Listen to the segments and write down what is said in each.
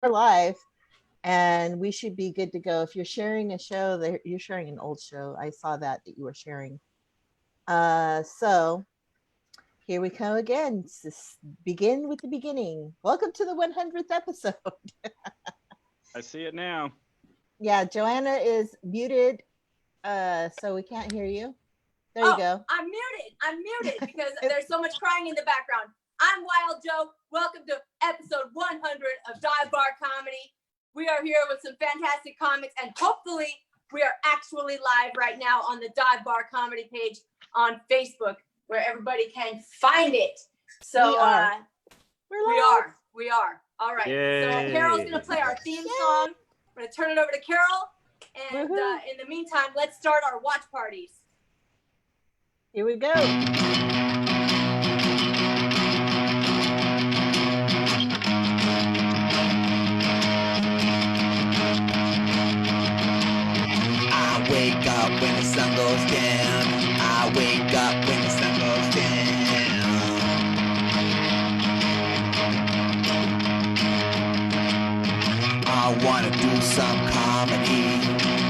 live, and we should be good to go. If you're sharing a show, that you're sharing an old show. I saw that you were sharing. So here we come again. Begin with the beginning. Welcome to the 100th episode. I see it now. Yeah, Joanna is muted, so we can't hear you. There you go. I'm muted because there's so much crying in the background. I'm Wild Joe. Welcome to episode 100 of Dive Bar Comedy. We are here with some fantastic comics, and hopefully we are actually live right now on the Dive Bar Comedy page on Facebook, where everybody can find it. So we are. All right. Yay. So Carol's gonna play our theme song. I'm gonna turn it over to Carol, and in the meantime, let's start our watch parties. Here we go. I wake up when the sun goes down. I wake up when the sun goes down. I wanna do some comedy.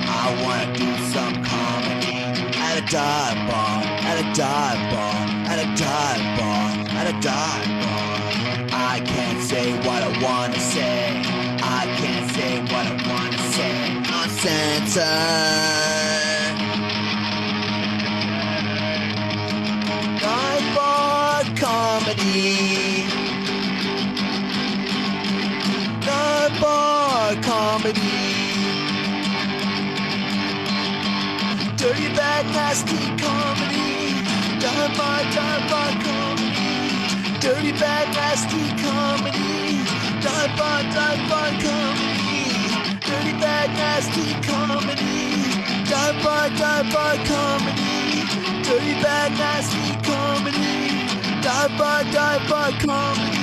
I wanna do some comedy. At a dive bar, at a dive bar, at a dive bar, at a dive bar. I can't say what I wanna say. I can't say what I wanna say. Uncensored. Dive bar comedy. Dive bar comedy. Dirty, bad, nasty comedy. Dive bar comedy. Dirty, bad, nasty comedy. Dive bar comedy. Dirty, bad, nasty comedy. Dive bar comedy. Dirty, bad, nasty comedy. Dive bar comedy.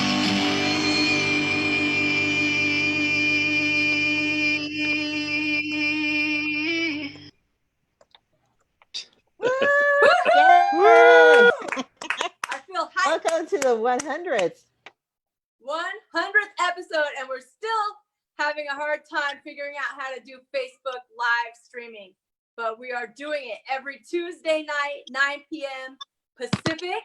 I feel hyped. Welcome to the 100th. 100th episode, and we're still having a hard time figuring out how to do Facebook live streaming, but we are doing it every Tuesday night, 9 p.m. Pacific.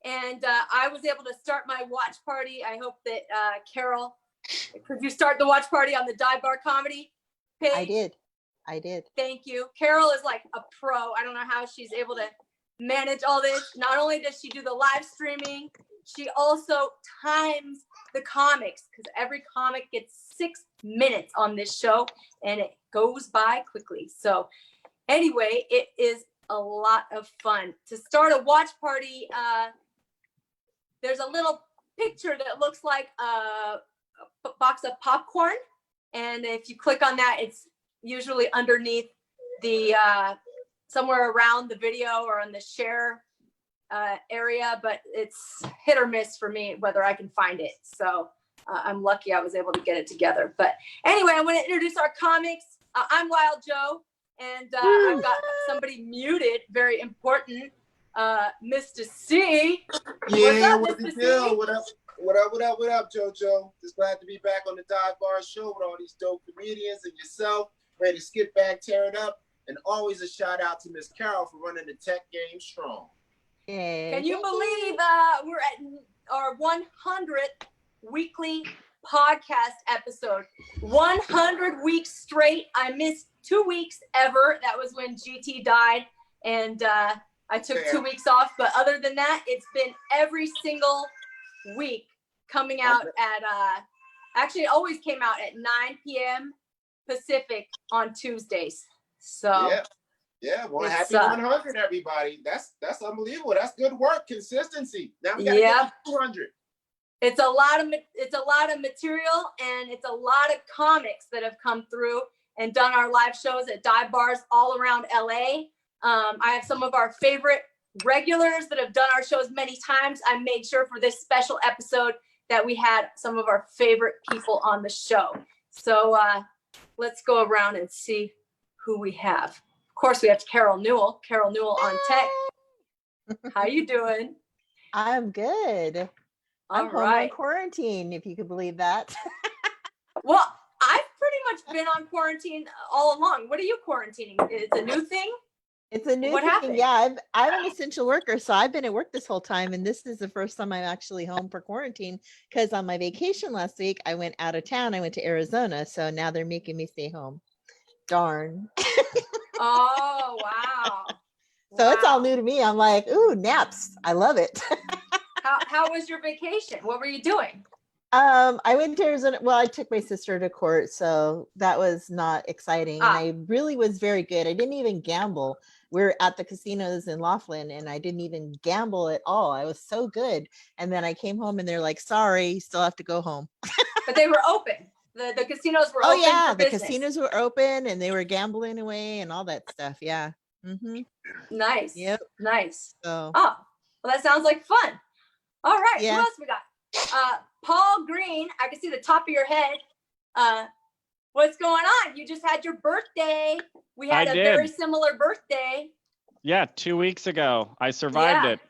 And I was able to start my watch party. I hope that Carol, could you start the watch party on the Dive Bar Comedy page? I did. Thank you. Carol is like a pro. I don't know how she's able to manage all this. Not only does she do the live streaming, she also times the comics, because every comic gets 6 minutes on this show and it goes by quickly. So anyway, it is a lot of fun. To start a watch party, there's a little picture that looks like a box of popcorn. And if you click on that, it's usually underneath the somewhere around the video or on the share area, but it's hit or miss for me whether I can find it. So I'm lucky I was able to get it together. But anyway, I want to introduce our comics. I'm Wild Joe, and I've got somebody muted, very important, Mista See. Yeah, what's up, what the Mista deal? See? What up, JoJo? Just glad to be back on the Dive Bar show with all these dope comedians and yourself, ready to skip back, tear it up, and always a shout out to Miss Carol for running the tech game strong. Yeah. Can you believe we're at our 100th weekly podcast episode? 100 weeks straight. I missed 2 weeks ever. That was when GT died, and I took 2 weeks off. But other than that, it's been every single week coming out at actually it always came out at 9 p.m. Pacific on Tuesdays. So yeah, well, happy 100, everybody. That's unbelievable. That's good work, consistency. Now we gotta get to 200. It's a lot of material, and it's a lot of comics that have come through and done our live shows at dive bars all around LA. I have some of our favorite regulars that have done our shows many times. I made sure for this special episode that we had some of our favorite people on the show. So let's go around and see who we have. Of course, we have Carol Newell. Carol Newell on tech. How you doing? I'm good. I'm home in quarantine, if you could believe that. Well, I've pretty much been on quarantine all along. What are you quarantining? It's a new thing? It's a new What thing. happened? Yeah, I'm an essential worker, so I've been at work this whole time, and this is the first time I'm actually home for quarantine because on my vacation last week, I went out of town. I went to Arizona, so now they're making me stay home. Darn. Oh, wow. So it's all Wow. new to me. I'm like, ooh, naps. I love it. How was your vacation? What were you doing? I went to Arizona. Well, I took my sister to court, so that was not exciting. And I really was very good. I didn't even gamble. We're at the casinos in Laughlin, and I didn't even gamble at all. I was so good. And then I came home, and they're like, "Sorry, you still have to go home." But they were open. The casinos were Oh open yeah, for the business. casinos were open, and they were gambling away and all that stuff. Yeah. Mm-hmm. Nice. Yep. Nice. So. Oh, well, that sounds like fun. All right. Yeah. Who else we got? Paul Green. I can see the top of your head. What's going on? You just had your birthday. We had I a did. very similar birthday. Yeah, 2 weeks ago. I survived Yeah. it.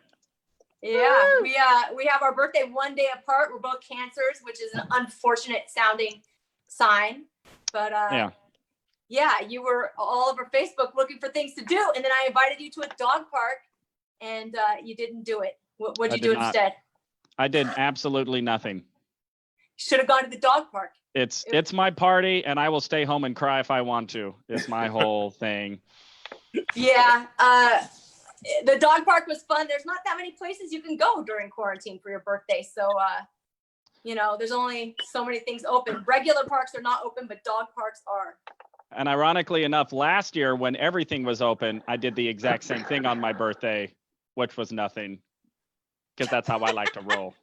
Yeah, we have our birthday one day apart. We're both cancers, which is an unfortunate sounding sign. But yeah, you were all over Facebook looking for things to do, and then I invited you to a dog park, and you didn't do it. What'd you do instead? I did absolutely nothing. Should have gone to the dog park. It's my party, and I will stay home and cry if I want to. It's my whole thing. Yeah, the dog park was fun. There's not that many places you can go during quarantine for your birthday, so there's only so many things open. Regular parks are not open, but dog parks are. And ironically enough, last year when everything was open, I did the exact same thing on my birthday, which was nothing, because that's how I like to roll.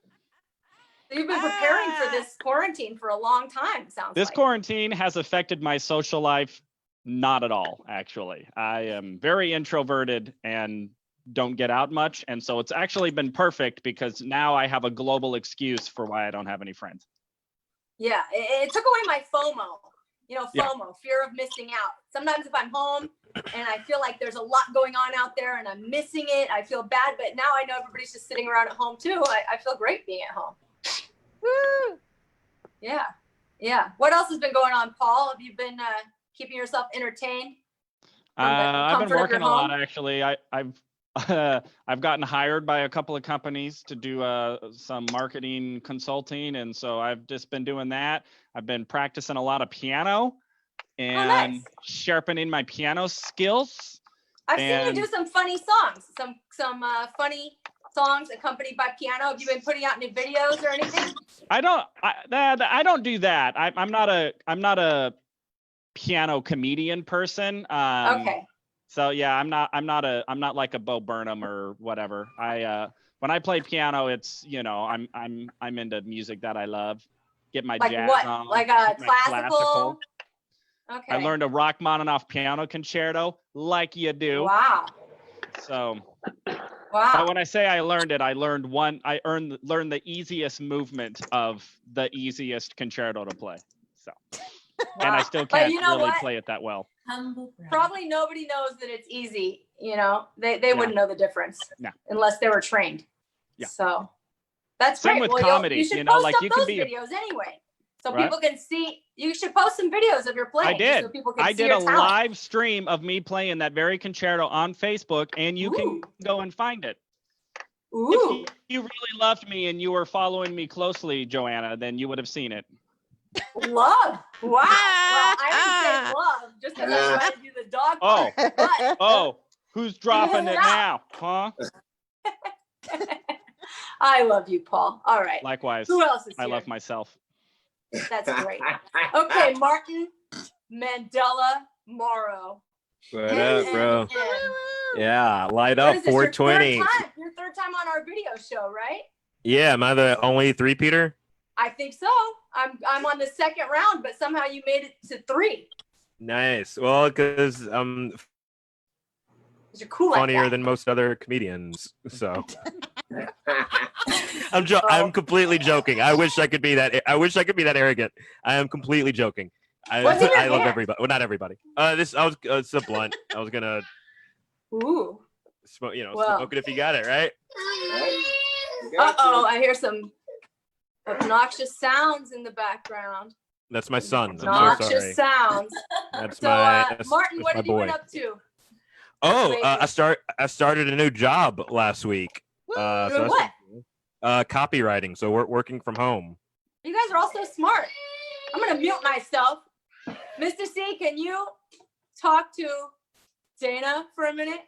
So you've been preparing for this quarantine for a long time, sounds This like. quarantine has affected my social life. Not at all, actually. I am very introverted and don't get out much. And so it's actually been perfect because now I have a global excuse for why I don't have any friends. Yeah, it took away my FOMO. FOMO, Yeah. fear of missing out. Sometimes if I'm home and I feel like there's a lot going on out there and I'm missing it, I feel bad. But now I know everybody's just sitting around at home too. I feel great being at home. Woo! Yeah. What else has been going on, Paul? Have you been keeping yourself entertained? I've been working a lot, actually. I've gotten hired by a couple of companies to do some marketing consulting, and so I've just been doing that. I've been practicing a lot of piano and sharpening my piano skills. I've seen you do some funny songs, some funny songs accompanied by piano. Have you been putting out new videos or anything? I don't do that. I'm not a piano comedian person. Okay. So yeah, I'm not like a Bo Burnham or whatever. When I play piano, it's I'm into music that I love. Get my like jazz what? on. Like a classical. Okay. I learned a Rachmaninoff piano concerto, like you do. Wow. So. Wow. But when I say I learned it, I learned learned the easiest movement of the easiest concerto to play. So. Wow. And I still can't really play it that well. Probably nobody knows that it's easy. They wouldn't know the difference unless they were trained. Yeah. So that's Same great. with comedy. You should post up you those can be videos anyway, so people can see. You should post some videos of your playing. I did. So people can I see did your a talent. live stream of me playing that very concerto on Facebook, and you can go and find it. Ooh. If you really loved me and you were following me closely, Joanna, then you would have seen it. Love. Wow. Well, I didn't say love just because I tried to do the dog part. Oh, who's dropping it now? Huh? I love you, Paul. All right. Likewise. Who else is here? I love myself. That's great. Okay, Martin Morrow. What up, bro? Yeah, light up 420. Your third time on our video show, right? Yeah, am I the only three-peater? I think so. I'm on the second round, but somehow you made it to 3. Nice. Well, because you're cool funnier like than most other comedians. So I'm completely joking. I wish I could be that arrogant. I am completely joking. I love everybody. Well, not everybody. It's a blunt. I was gonna smoke. Smoke it if you got it, right? Uh-oh, I hear some obnoxious sounds in the background. That's my son. I'm so Noxious sorry. sounds. That's So, my Martin, what my have you been boy. up to? Oh, I started a new job last week. So Doing that's what? copywriting. So we're working from home. You guys are all so smart. I'm gonna mute myself. Mr. C, can you talk to Dana for a minute?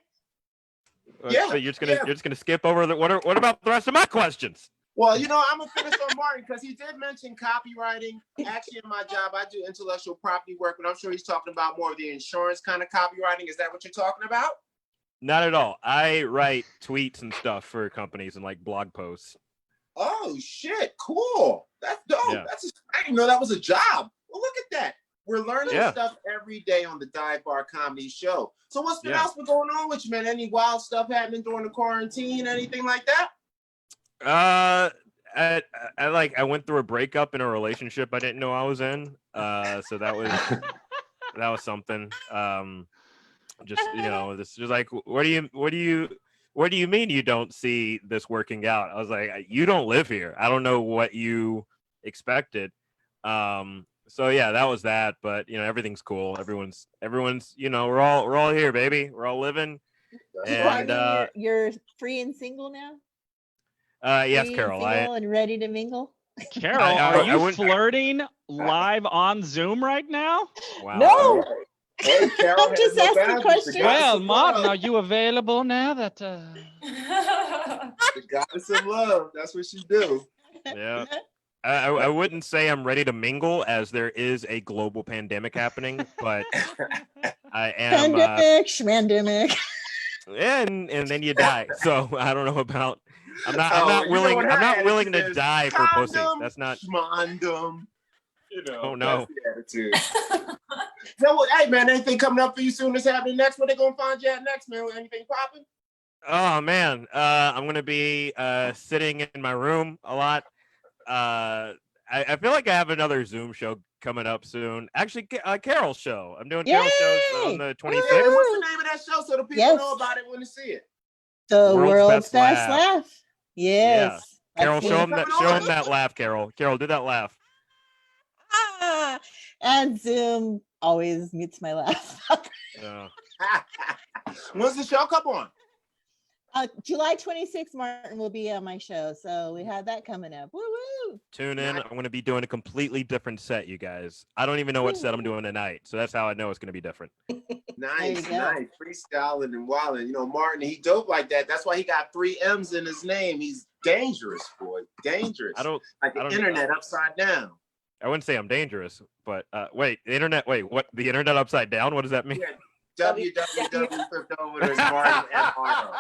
Yeah, So you're just gonna skip over the what about the rest of my questions? Well, I'm gonna finish on Martin because he did mention copywriting. Actually, in my job, I do intellectual property work, but I'm sure he's talking about more of the insurance kind of copywriting. Is that what you're talking about? Not at all. I write tweets and stuff for companies and like blog posts. Oh shit! Cool. That's dope. Yeah. I didn't know that was a job. Well, look at that. We're learning Yeah. stuff every day on the Dive Bar Comedy Show. So what's been Yeah. else been going on with you, man? Any wild stuff happening during the quarantine? Anything like that? I went through a breakup in a relationship I didn't know I was in. So that was something. Just this just like what do you mean you don't see this working out? I was like, you don't live here. I don't know what you expected. So yeah, that was that. But everything's cool. Everyone's we're all here, baby. We're all living. And you're free and single now. yes, Free Carol. and single and ready to mingle. Carol, are you flirting live on Zoom right now? Wow. No. Hey, Carol I'm just asking questions. Well, Martin, are you available now that The goddess of love. That's what she do. Yeah. I wouldn't say I'm ready to mingle as there is a global pandemic happening, but I am. Pandemic, schmandemic. And then you die. So I don't know about. I'm not willing. I'm not willing to die for pussy. That's not. Schmandum. Oh no. That's the attitude. So, hey man, anything coming up for you soon? That's happening next? Where they gonna find you at next, man? Anything popping? Oh man, I'm gonna be sitting in my room a lot. I feel like I have another Zoom show coming up soon. Actually, Carol's show. I'm doing Carol's shows on the 26th. What's the name of that show so the people know about it when they see it? The World's Best Laugh. Yes. Yeah. Carol, That's show me. him that laugh, Carol. Carol, do that laugh. Ah, and Zoom always mutes my laugh. When's the show come on? July 26th, Martin will be on my show. So we have that coming up. Woo woo. Tune in. I'm going to be doing a completely different set, you guys. I don't even know what set I'm doing tonight. So that's how I know it's going to be different. Nice. Freestyling and wilding. Martin, he dope like that. That's why he got 3 M's in his name. He's dangerous, boy. Dangerous. Like the internet upside down. I wouldn't say I'm dangerous, but wait, the internet. Wait, what? The internet upside down? What does that mean? Yeah. www flipped over to Martin and Morrow.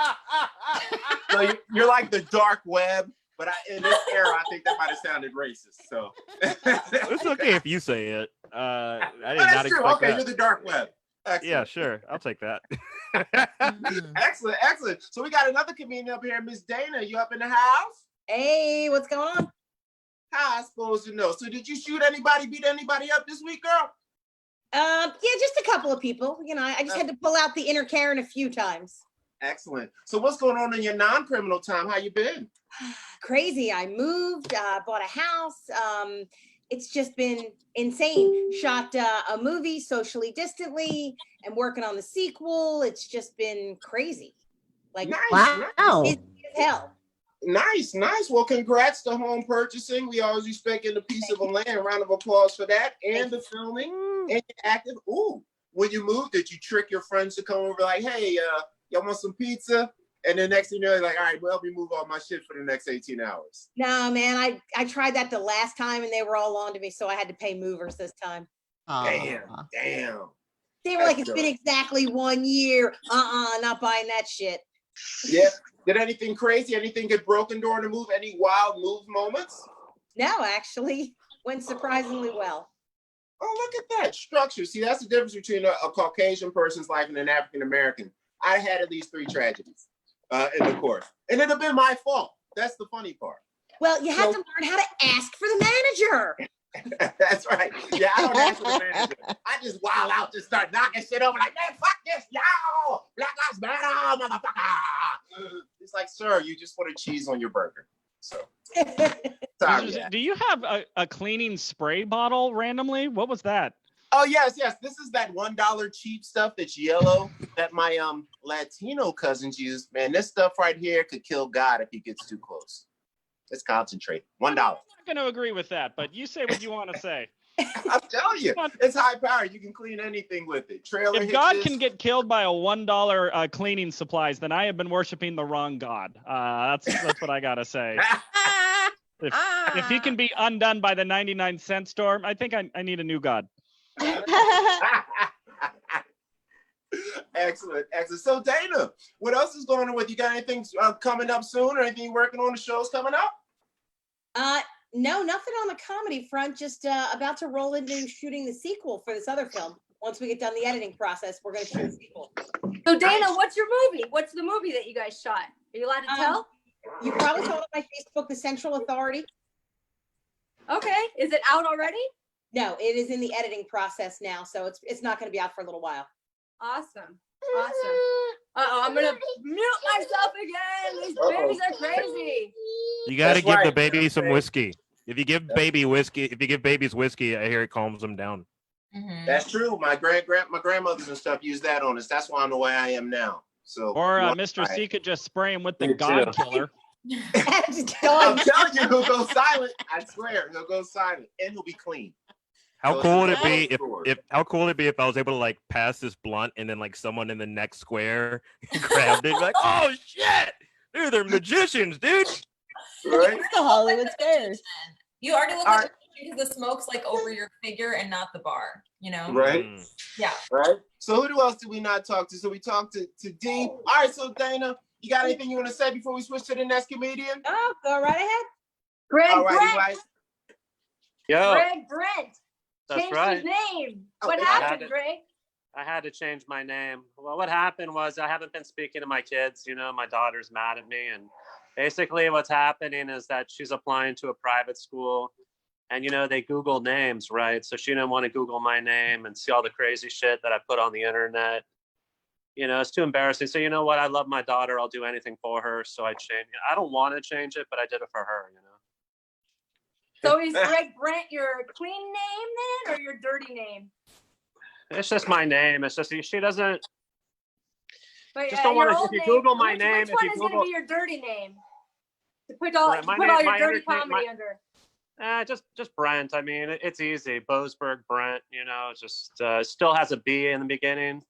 So you're like the dark web, but in this era, I think that might have sounded racist. So it's okay if you say it. I did not expect true. Okay, that. you're the dark web. Excellent. Yeah, sure. I'll take that. Excellent. So we got another comedian up here, Miss Dana. You up in the house? Hey, what's going on? How I supposed to know? So did you shoot anybody, beat anybody up this week, girl? Yeah, just a couple of people. I just had to pull out the inner Karen a few times. Excellent. So what's going on in your non-criminal time? How you been? Crazy. I moved, bought a house. It's just been insane. Shot a movie socially distantly and working on the sequel. It's just been crazy. Like, nice. Wow. Busy as hell. Nice. Well, congrats to home purchasing. We always respecting a piece of a land. Round of applause for that. And the filming. And active. Ooh. When you moved, did you trick your friends to come over like, hey, y'all want some pizza? And then next thing you know, like, all right, well, help me move all my shit for the next 18 hours. No, man, I tried that the last time and they were all on to me, so I had to pay movers this time. Damn. They were like, it's been exactly 1 year. Not buying that shit. Yeah. Did anything crazy? Anything get broken during the move? Any wild move moments? No, actually, went surprisingly well. Oh, look at that structure. See, that's the difference between a Caucasian person's life and an African American. I had at least 3 tragedies in the course, and it'd have been my fault. That's the funny part. Well, you have to learn how to ask for the manager. That's right. Yeah, I don't ask for the manager. I just wild out, just start knocking shit over like, man, fuck this, y'all. Black Lives Matter, motherfucker. It's like, sir, you just put a cheese on your burger. So sorry. Do you have a cleaning spray bottle randomly? What was that? Oh yes. This is that $1 cheap stuff that's yellow that my Latino cousins use. Man, this stuff right here could kill God if he gets too close. It's concentrate. $1. I'm not going to agree with that, but you say what you want to say. I'm telling you, it's high power. You can clean anything with it. Trailer If God hitches. can get killed by a $1 cleaning supplies, then I have been worshiping the wrong God. That's what I gotta say. If he can be undone by the 99-cent store, I think I need a new God. Excellent. So Dana, what else is going on with you? Got anything coming up soon, or anything working on the shows coming up? No, nothing on the comedy front. Just about to roll into shooting the sequel for this other film. Once we get done the editing process, we're going to shoot a sequel. So Dana, what's your movie? What's the movie that you guys shot? Are you allowed to tell? You probably saw it on my Facebook, The Central Authority. Okay, is it out already? No, it is in the editing process now, so it's not going to be out for a little while. Awesome. Uh-oh, I'm gonna mute myself again. These babies are crazy. You got to That's give the right. baby some whiskey. If you give babies whiskey, I hear it calms them down. That's true. My grandmothers and stuff use that on us. That's why I'm the way I am now. So Or Mr. C could just spray him with the Me God too. Killer. I'm telling you, he'll go silent. I swear, he'll go silent, and he'll be clean. How So cool would it's it be a if how cool would it be if I was able to like pass this blunt and then like someone in the next square grabbed it like, oh shit, dude, they're magicians, dude. Right? It's the Hollywood Squares. You already look like because the smoke's like over your figure and not the bar, you know? Right. Yeah. Right. So who else did we not talk to? So we talked to Dean. All right. So Dana, you got anything you want to say before we switch to the next comedian? Oh, go right ahead. Greg All right, Brent. Yo, Greg Brent. that's Changed right. his name. Oh, What I had happened, it. Greg? I had to change my name. Well, what happened was I haven't been speaking to my kids. You know, my daughter's mad at me. And basically what's happening is that she's applying to a private school. And, you know, they Google names, right? So she didn't want to Google my name and see all the crazy shit that I put on the internet. You know, it's too embarrassing. So, you know what? I love my daughter. I'll do anything for her. So I changed. I don't want to change it, but I did it for her, you know? So is Greg Brent your clean name then, or your dirty name? It's just my name. It's just, she doesn't, But, just don't your want to, old if you name, Google my which, name, Which if one you is going to Google, be your dirty name? To put all, Right, to my put name- all your my dirty entertain- comedy my- under. just Brent. I mean, it's easy. Boasberg, Brent, you know, just still has a B in the beginning.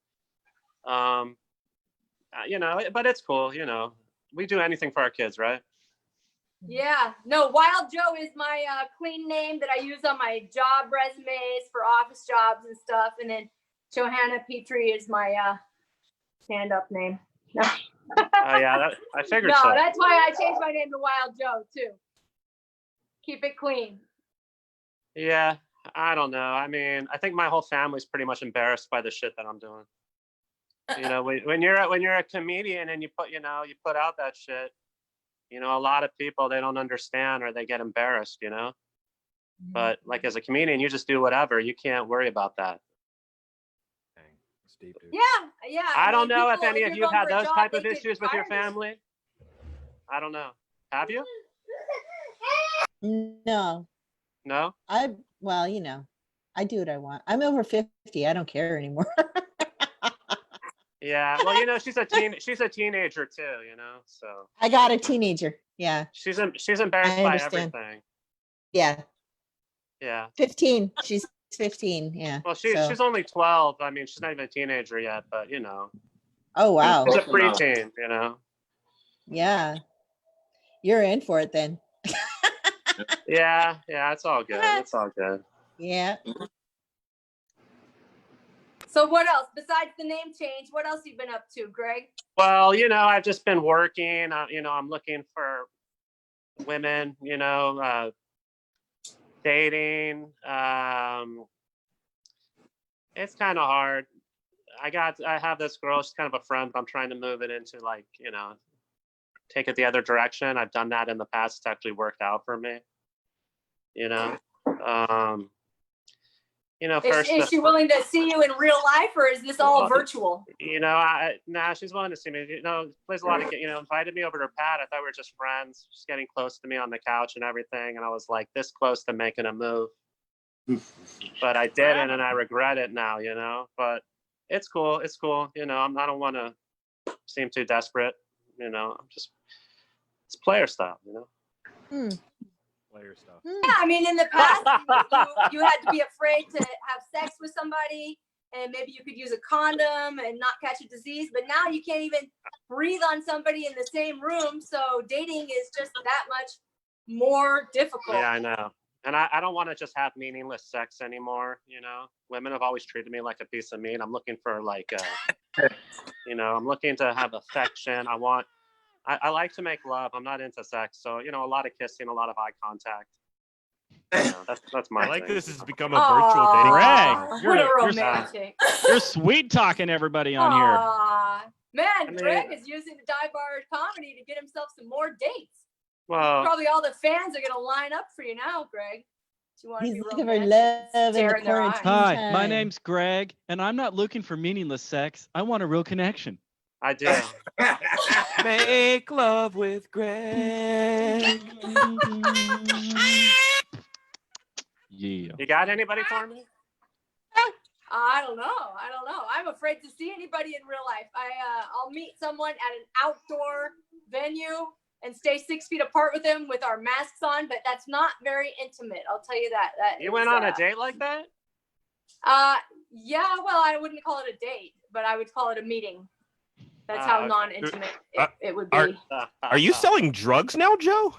You know, but it's cool, you know. We do anything for our kids, right? Yeah. No, Wild Joe is my clean name that I use on my job resumes for office jobs and stuff. And then Johanna Petrie is my stand-up name. No. Yeah, I figured No, so. that's why I changed my name to Wild Joe too. Keep it clean. Yeah, I don't know. I mean, I think my whole family's pretty much embarrassed by the shit that I'm doing. You know, when you're a comedian and you put out that shit, you know, a lot of people, they don't understand or they get embarrassed, you know. But like as a comedian, you just do whatever. You can't worry about that. Dang, that's deep, dude. Yeah. I don't mean, know if people, any of you're you have going had for a those job, type they of could issues with your fire you. family. I don't know. Have you? No, No? well, you know, I do what I want. I'm over 50. I don't care anymore. Yeah. Well, you know, she's a teenager too, you know. So I got a teenager. Yeah. she's embarrassed I by understand. everything. Yeah. Yeah. 15. She's 15. Yeah. Well, so- she's only 12. I mean, she's not even a teenager yet, but you know, Oh, wow. she's a preteen, you know. Yeah. You're in for it then. Yeah, it's all good. It's all good. Yeah. So what else besides the name change? What else you been up to, Greg? Well, you know, I've just been working. You know, I'm looking for women. You know, dating. It's kind of hard. I have this girl. She's kind of a friend, but I'm trying to move it into like, you know, take it the other direction. I've done that in the past. It's actually worked out for me. You know. you know, Is she willing to see you in real life, or is this all virtual? You know, nah, she's willing to see me. You know, plays a lot of, you know, invited me over to her pad. I thought we were just friends, just getting close to me on the couch and everything. And I was like this close to making a move, but I didn't, and I regret it now. You know, but it's cool. It's cool. You know, I don't want to seem too desperate. You know, it's player style. You know. Player stuff. Yeah, I mean, in the past, you had to be afraid to have sex with somebody, and maybe you could use a condom and not catch a disease. But now you can't even breathe on somebody in the same room. So dating is just that much more difficult. Yeah, I know. And I don't want to just have meaningless sex anymore. You know, women have always treated me like a piece of meat. I'm looking for like, you know, I'm looking to have affection. I like to make love. I'm not into sex. So, you know, a lot of kissing, a lot of eye contact. You know, that's my I like thing. this has become a virtual dating. Greg, What a romantic. You're sweet talking everybody on here. Man, Greg is using the dive bar comedy to get himself some more dates. Well, probably all the fans are gonna line up for you now, Greg. He's looking for love in the quarantine. Hi, my name's Greg, and I'm not looking for meaningless sex. I want a real connection. I do. Make love with Greg. Yeah. You got anybody for me? I don't know. I'm afraid to see anybody in real life. I'll meet someone at an outdoor venue and stay 6 feet apart with them with our masks on, but that's not very intimate. I'll tell you that. You went on a date like that? Yeah. Well, I wouldn't call it a date, but I would call it a meeting. That's how non-intimate it would be. Are you selling drugs now, Joe?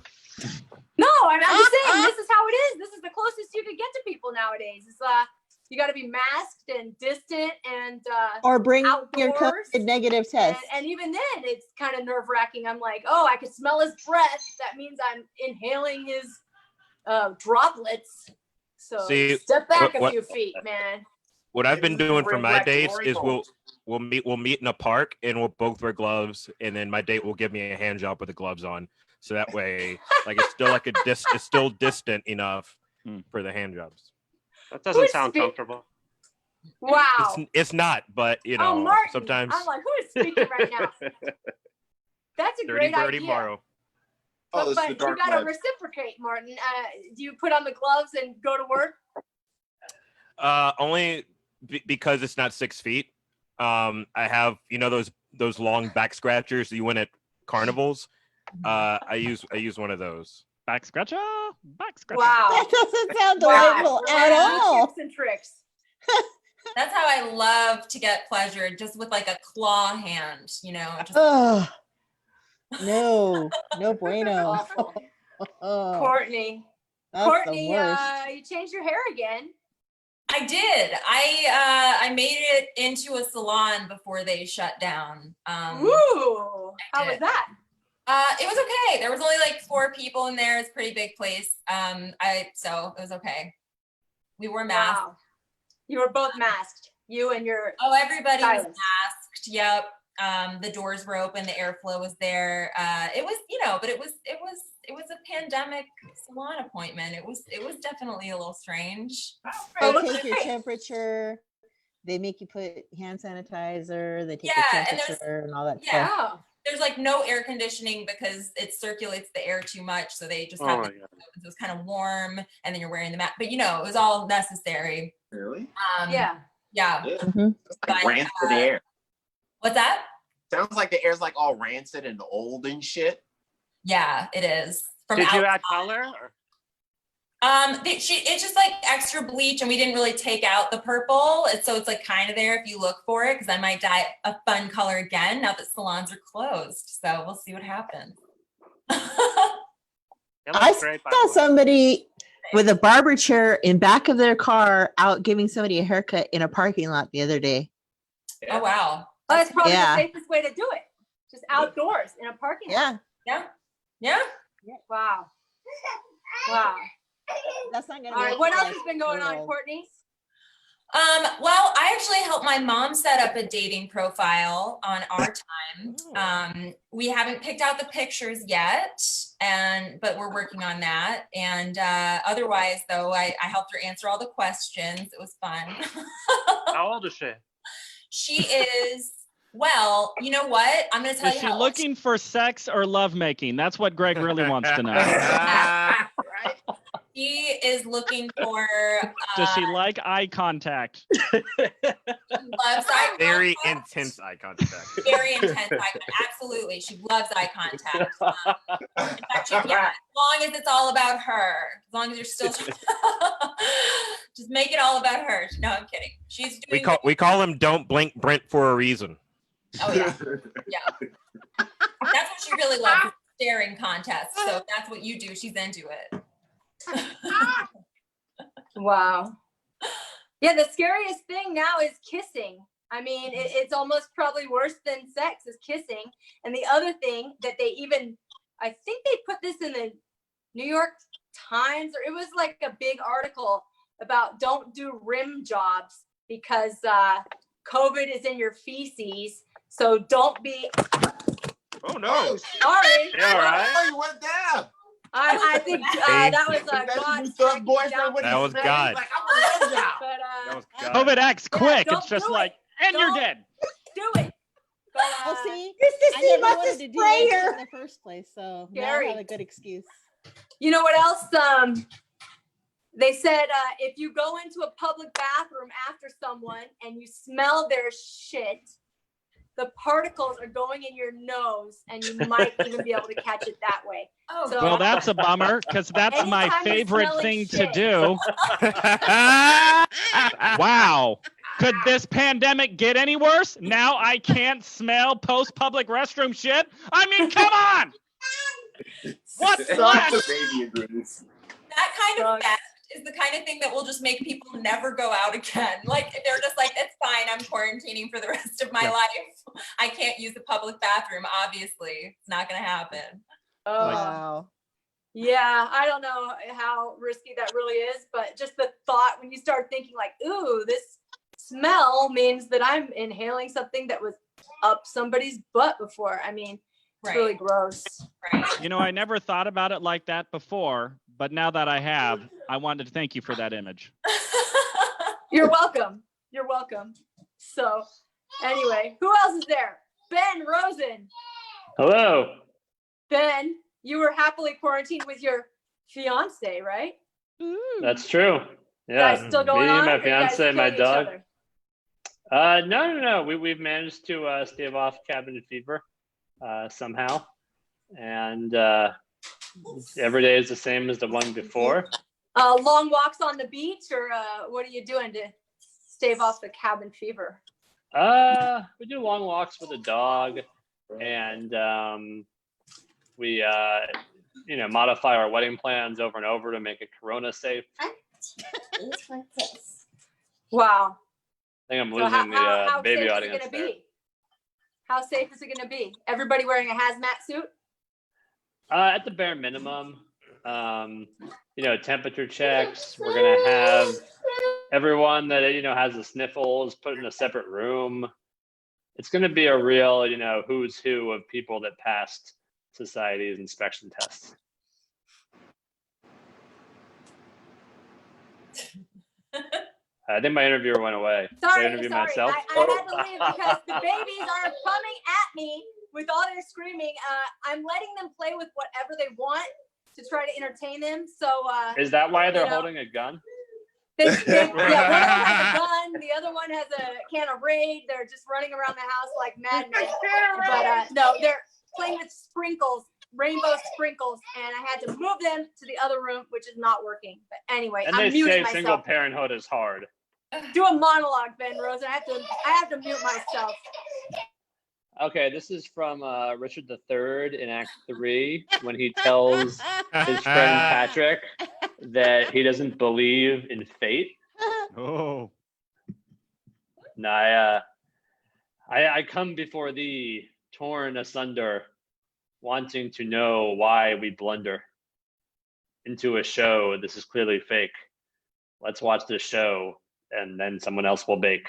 No, I'm just saying this is how it is. This is the closest you can get to people nowadays. It's you got to be masked and distant and or bring outdoors. your COVID negative test. And even then, it's kind of nerve-wracking. I'm like, oh, I can smell his breath. That means I'm inhaling his droplets. So step back a few feet, man. What I've been doing for my dates is we'll meet in a park and we'll both wear gloves, and then my date will give me a hand job with the gloves on. So that way, like it's still it's still distant enough for the hand jobs. That doesn't sound comfortable. Wow. It's not, but you know, Martin, sometimes. I'm like, who is speaking right now? That's a great idea. Morrow. But you gotta reciprocate, Martin. Do you put on the gloves and go to work? Only because it's not 6 feet. I have those long back scratchers that you win at carnivals. I use one of those. Back scratcher. Wow, that doesn't sound delightful at all. Tips and tricks. That's how I love to get pleasure, just with like a claw hand, you know. No bueno. Courtney, you changed your hair again. I did. I made it into a salon before they shut down. Ooh, how was that? It was okay. There was only like 4 people in there. It's a pretty big place. So it was okay. We wore masks. Wow. You were both masked. You and your everybody stylist. was masked. Yep. The doors were open. The airflow was there. It was, but it was a pandemic salon appointment. It was definitely a little strange. They take your temperature. They make you put hand sanitizer. They take your temperature and all that stuff. Yeah. There's like no air conditioning because it circulates the air too much. So they just have it was kind of warm, and then you're wearing the mask. But it was all necessary. Really? Yeah. Mm-hmm. Like rancid air. What's that? Sounds like the air's like all rancid and old and shit. Yeah, it is. Did you add color? Or? It's just like extra bleach, and we didn't really take out the purple. So it's like kind of there if you look for it, because I might dye a fun color again now that salons are closed. So we'll see what happens. I saw somebody with a barber chair in back of their car out giving somebody a haircut in a parking lot the other day. Oh wow. Oh, that's probably the safest way to do it. Just outdoors in a parking lot. Yeah. Wow. That's not gonna. All right. What else has been going on, Courtney? Well, I actually helped my mom set up a dating profile on our time. We haven't picked out the pictures yet, but we're working on that. And otherwise, though, I helped her answer all the questions. It was fun. How old is she? She is, well, you know what? I'm going to tell Is you she how old looking for sex or lovemaking? That's what Greg really wants to know. she is looking for. Does she like eye contact? Loves eye Very contact. intense eye contact. Very intense eye contact. Absolutely. She loves eye contact. In fact, yeah, as long as it's all about her. As long as you're still just make it all about her. No, I'm kidding. She's doing We call him Don't Blink Brent for a reason. Oh yeah. Yeah. That's what she really loves, staring contests. So if that's what you do, she's into it. Wow. Yeah, the scariest thing now is kissing. I mean, it's almost probably worse than sex is kissing. And the other thing that they even, I think they put this in the New York Times, or it was like a big article about don't do rim jobs because COVID is in your feces. So don't be. Oh no! Sorry. Yeah, all right. Oh, you went down. I think that was God. Boyfriend with That his was name. God. Like, I want a job. But That was God. COVID acts quick. don't It's just do like, it. and you're Don't. dead. do it. But, Well, see, Mr. I C never must wanted have to do sprayed it her. in the first place, so now I Scary. have a good excuse. you know what else? They said if you go into a public bathroom after someone and you smell their shit, the particles are going in your nose, and you might even be able to catch it that way. Oh, So- Well, that's a bummer because that's my Anytime you're favorite smelling thing to shit. do. Wow. Could this pandemic get any worse? Now I can't smell post-public restroom shit? I mean, come on. What's left? Baby agrees. that kind of Sucks. theft is the kind of thing that will just make people never go out again. Like they're just like, it's fine. I'm quarantining for the rest of my life. I can't use the public bathroom. Obviously, it's not going to happen. Wow. Yeah, I don't know how risky that really is, but just the thought when you start thinking like, ooh, this smell means that I'm inhaling something that was up somebody's butt before. I mean, it's really gross. Right. You know, I never thought about it like that before, but now that I have, I wanted to thank you for that image. You're welcome. You're welcome. So anyway, who else is there? Ben Rosen. Hello. Ben, you were happily quarantined with your fiance, right? That's true. You Yeah. guys still going Me, on? my or you guys fiance, my killing each dog. other? No. We've managed to stave off cabin fever somehow, and every day is the same as the one before. Long walks on the beach, or what are you doing to stave off the cabin fever? We do long walks with the dog, and we modify our wedding plans over and over to make it corona safe. Wow. I think I'm So losing how the baby safe audience is it there. gonna be? How safe is it gonna be? Everybody wearing a hazmat suit? At the bare minimum, temperature checks. We're gonna have everyone that has the sniffles put in a separate room. It's gonna be a real, who's who of people that passed society's inspection tests. I think my interviewer went away. Did I Sorry, interview sorry. myself? I had to leave because the babies are coming at me with all their screaming. I'm letting them play with whatever they want to try to entertain them. So Is that why they're holding a gun? one of them has a gun, the other one has a can of Raid. They're just running around the house like madmen. But no, they're playing with sprinkles, rainbow sprinkles, and I had to move them to the other room, which is not working. But anyway, And I'm they muting say single myself. parenthood is hard. Do a monologue, Ben Rosen. I have to mute myself. Okay, this is from Richard III in Act 3 when he tells his friend Patrick that he doesn't believe in fate. Oh. And I come before thee, torn asunder, wanting to know why we blunder into a show. This is clearly fake. Let's watch this show and then someone else will bake.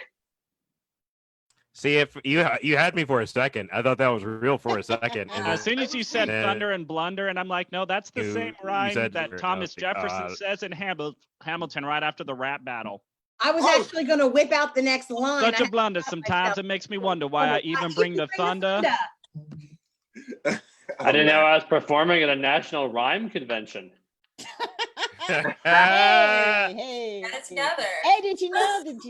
See, if you had me for a second, I thought that was real for a second. And As soon as you said then thunder and blunder, and I'm like, no, that's the same you rhyme said that I Thomas was like, Jefferson says in Hamilton right after the rap battle. I was Oh. actually going to whip out the next line. Such I a blunder. Sometimes it makes me wonder why I even bring the thunder. I didn't know I was performing at a national rhyme convention. Hey, Get it together. Hey, did you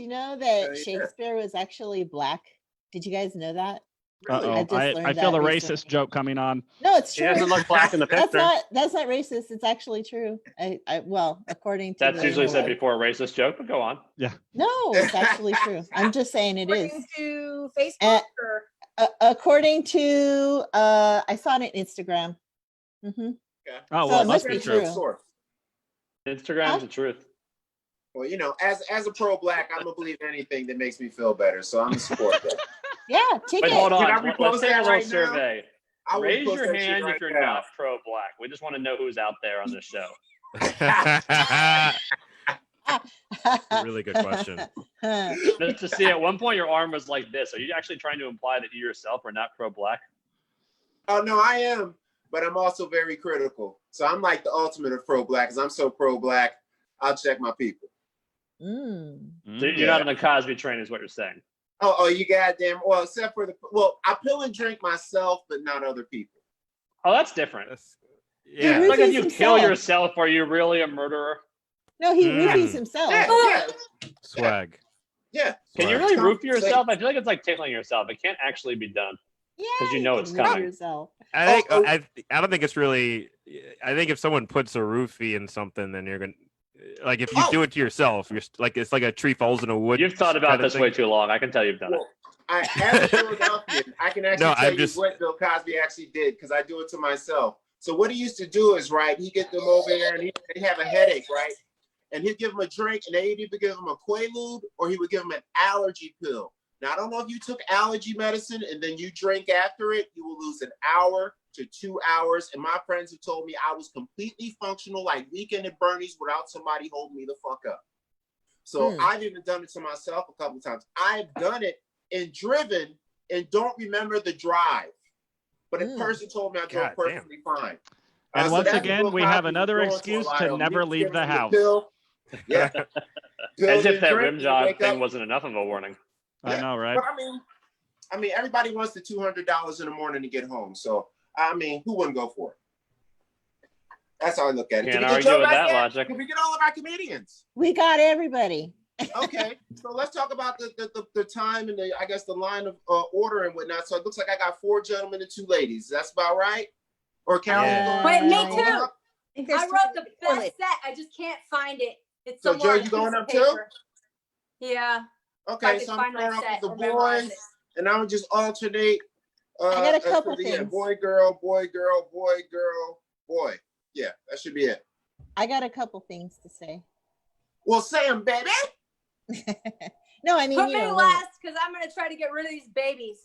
know that Shakespeare was actually black? Did you guys know that? Uh-oh. I just I learned feel that the recently. racist joke coming on. No, it's He true. doesn't look black in the That's picture. not racist. It's actually true. Well, according to That's the usually said internet. before a racist joke, but go on. No, it's actually true. I'm just saying it is. According to Facebook or According to I saw it on Instagram. Mm-hmm. Oh, So well, it must be that's true. true. Instagram's the truth. Well, you know, as a pro-black, I'm gonna believe anything that makes me feel better. So I'm gonna support that. Yeah, take Wait, it. hold Can I on. repost Let's take a that little right now? survey. I will Raise post your that shit hand right if you're now. not pro-black. We just want to know who's out there on this show. Really good question. Just to see, at one point your arm was like this. Are you actually trying to imply that you yourself are not pro-black? Oh no, I am, but I'm also very critical. So I'm like the ultimate of pro-black, because I'm so pro-black. I'll check my people. So you're not on the Cosby train, is what you're saying. Oh, you goddamn. Well, except for I pill and drink myself, but not other people. Oh, that's different. Yeah. It's like if Roofies you kill himself. yourself, are you really a murderer? No, he roofies himself. Yeah. Swag. Yeah. Can you really roofie yourself? I feel like it's like tickling yourself. It can't actually be done. Yeah, because you know it's can roofie coming. yourself. I don't think it's really. I think if someone puts a roofie in something, then you're gonna. Like if you do it to yourself, you're like it's like a tree falls in a wood. You've thought about kind of this thing. way too long. I can tell you've done it. As a Philadelphian, I can actually tell you what Bill Cosby actually did because I do it to myself. So what he used to do is, right, he'd get them over there and he'd have a headache, right? And he'd give them a drink and they'd either give them a Quaalude or he would give them an allergy pill. Now, I don't know if you took allergy medicine and then you drink after it, you will lose an hour to 2 hours. And my friends have told me I was completely functional like Weekend at Bernie's without somebody holding me the fuck up. So I've even done it to myself a couple of times. I've done it and driven and don't remember the drive. But a person told me I drove perfectly fine. And so once that's again, what we Bill have Cosby another was going excuse a lot to of. never He was leave giving the them house. pill. Yeah. As if that drink, rim job wake thing up. wasn't enough of a warning. I know, right? But I mean, everybody wants the $200 in the morning to get home. So I mean, who wouldn't go for it? That's how I look at it. Can't Did we get argue Joe with back that yet? logic. Did we get all of our comedians? We got everybody. Okay, so let's talk about the time and the line of order and whatnot. So it looks like I got 4 gentlemen and 2 ladies. That's about right. Or Carol? Wait, me too. there's I wrote the toilet. best set. I just can't find it. It's So, somewhere Joe, on a you going piece of up too? paper. Yeah. Okay, If so I I'm can find starting my off set with the or memorize boys, it. and I would just alternate. I got a couple things. Boy, girl, boy, girl, boy, girl, boy. Yeah, that should be it. I got a couple things to say. Well, say them, baby. No, I mean, Put you me know, last because I'm gonna try to get rid of these babies.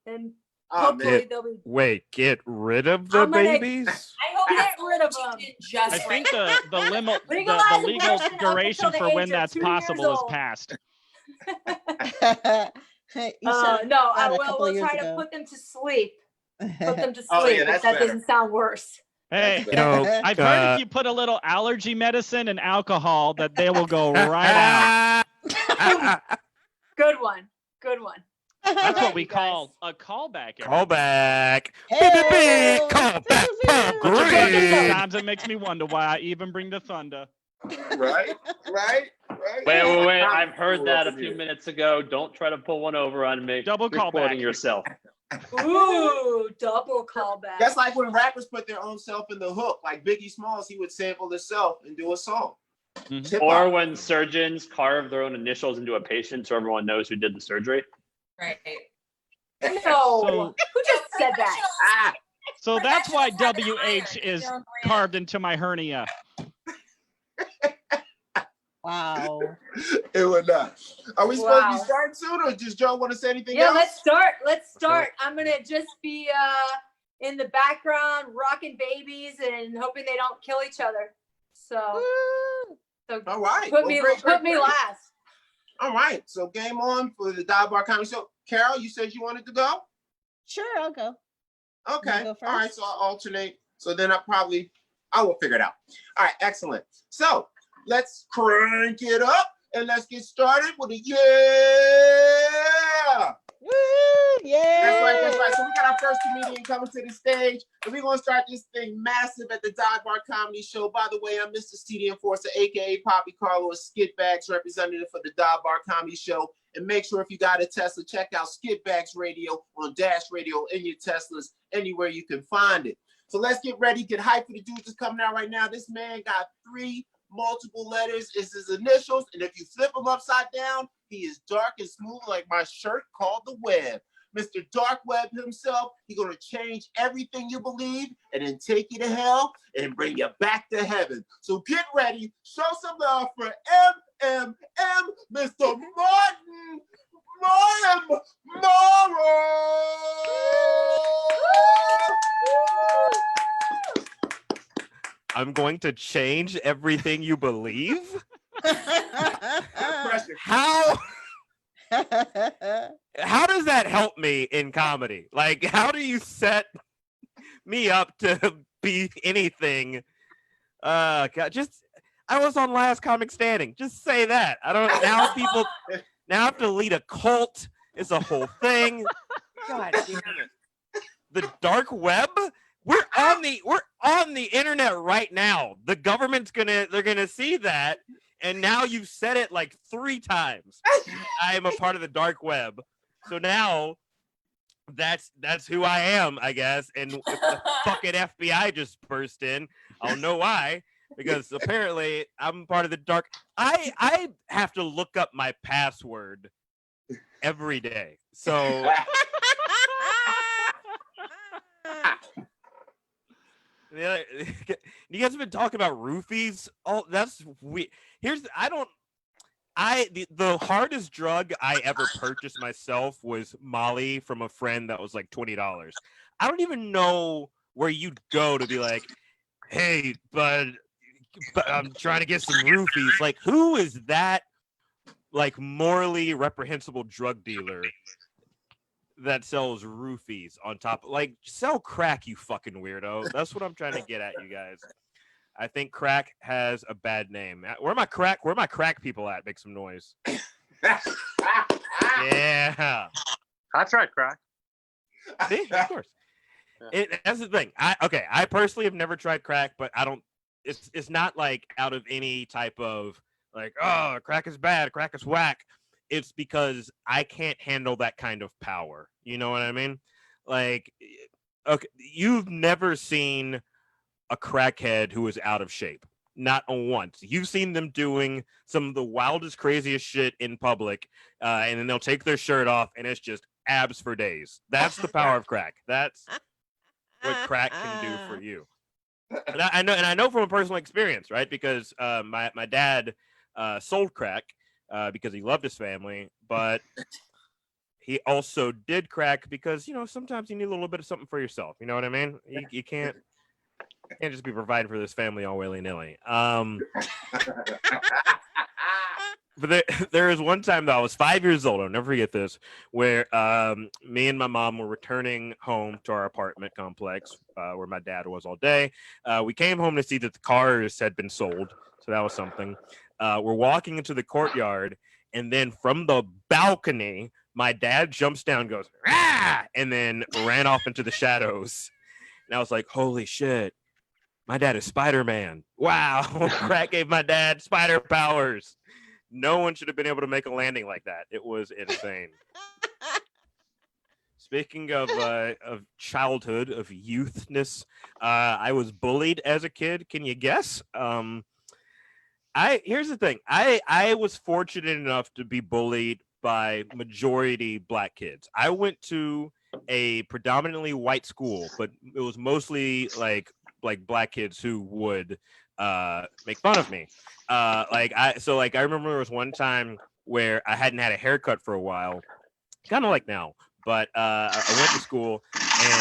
And Oh, hopefully man. they'll be Wait, get rid of the I'm gonna- babies? I hope get that's rid of them. just I think the legal Legalize abortion up duration until the for age when of that's 2 years possible is old. passed. No, we'll try to put them to sleep. Put them to sleep. Oh, yeah, if that's that better. doesn't sound worse. Hey, You know, I've heard if you put a little allergy medicine and alcohol, that they will go right out. Good one. Good one. That's All what we right, you guys. call a callback. Call back. Hey. Call back. But you know, Great. sometimes it makes me wonder why I even bring the thunder. Right. Wait. I've heard that a few minutes ago. Don't try to pull one over on me. Double You're quoting callback. yourself. Ooh, double callback. That's like when rappers put their own self in the hook. Like Biggie Smalls, he would sample himself and do a song. Hip-hop. Or when surgeons carve their own initials into a patient so everyone knows who did the surgery. right. No. So- Who just said that? Ah, So that's why WH iron, is John Grant. carved into my hernia. Wow. it would not. Are we supposed to Wow. be starting soon, or does Joe want to say anything Yeah, else? let's start. I'm gonna just be in the background rocking babies and hoping they don't kill each other. So All right. put Well, me great. last. All right, so game on for the Dive Bar Comedy Show. Carol, you said you wanted to go? Sure, I'll go. Okay. Go All right, first? so I'll alternate. So then I will figure it out. All right, excellent. So let's crank it up and let's get started with a yeah. Woo! Yeah. That's right. So we got our first comedian coming to the stage, and we're gonna start this thing massive at the Dive Bar Comedy Show. By the way, I'm Mr. C, the Enforcer, aka Poppy Carlo, a Skitbags representative for the Dive Bar Comedy Show. And make sure if you got a Tesla, check out Skitbags Radio on Dash Radio in your Teslas, anywhere you can find it. So let's get ready, get hyped for the dude that's coming out right now. This man got 3 multiple letters. It's his initials, and if you flip him upside down, he is dark and smooth like my shirt called the Web. Mr. Dark Web himself, he's going to change everything you believe and then take you to hell and bring you back to heaven. So get ready. Show some love for MMM, Mr. Martin Morrow. I'm going to change everything you believe? How does that help me in comedy? Like, how do you set me up to be anything? God, I was on Last Comic Standing. Just say that. I don't now people now have to lead a cult. It's a whole thing. God damn it. The dark web? We're on the internet right now. The government's they're gonna see that. And now you've said it like 3 times. I am a part of the dark web. So now that's who I am, I guess. And if the fucking FBI just burst in, I'll know why. Because apparently I'm part of the dark. I have to look up my password every day. So you guys have been talking about roofies. Oh, that's weird. The hardest drug I ever purchased myself was Molly from a friend that was like $20. I don't even know where you'd go to be like, hey, bud, I'm trying to get some roofies. Like, who is that like morally reprehensible drug dealer that sells roofies on top? Like, sell crack, you fucking weirdo. That's what I'm trying to get at, you guys. I think crack has a bad name. Where my crack people at? Make some noise. Yeah. I tried crack. See? Of course. That's the thing. I personally have never tried crack, but I don't. It's not like out of any type of like, oh, crack is bad, crack is whack. It's because I can't handle that kind of power. You know what I mean? Like, okay, you've never seen a crackhead who is out of shape. Not once. You've seen them doing some of the wildest, craziest shit in public, and then they'll take their shirt off, and it's just abs for days. That's the power of crack. That's what crack can do for you. And I know from a personal experience, right? Because my dad sold crack because he loved his family, but he also did crack because, you know, sometimes you need a little bit of something for yourself. You know what I mean? You can't just be providing for this family all willy-nilly. But there was one time that I was 5 years old, I'll never forget this, where me and my mom were returning home to our apartment complex where my dad was all day. We came home to see that the cars had been sold, so that was something. We're walking into the courtyard, and then from the balcony, my dad jumps down, goes, "Ah!" and then ran off into the shadows. And I was like, holy shit, my dad is Spider-Man. Wow, crack gave my dad spider powers. No one should have been able to make a landing like that. It was insane. Speaking of childhood, of youthness, I was bullied as a kid. Can you guess? Here's the thing. I was fortunate enough to be bullied by majority black kids. I went to a predominantly white school, but it was mostly like black kids who would make fun of me. I remember there was one time where I hadn't had a haircut for a while, kind of like now, but I went to school,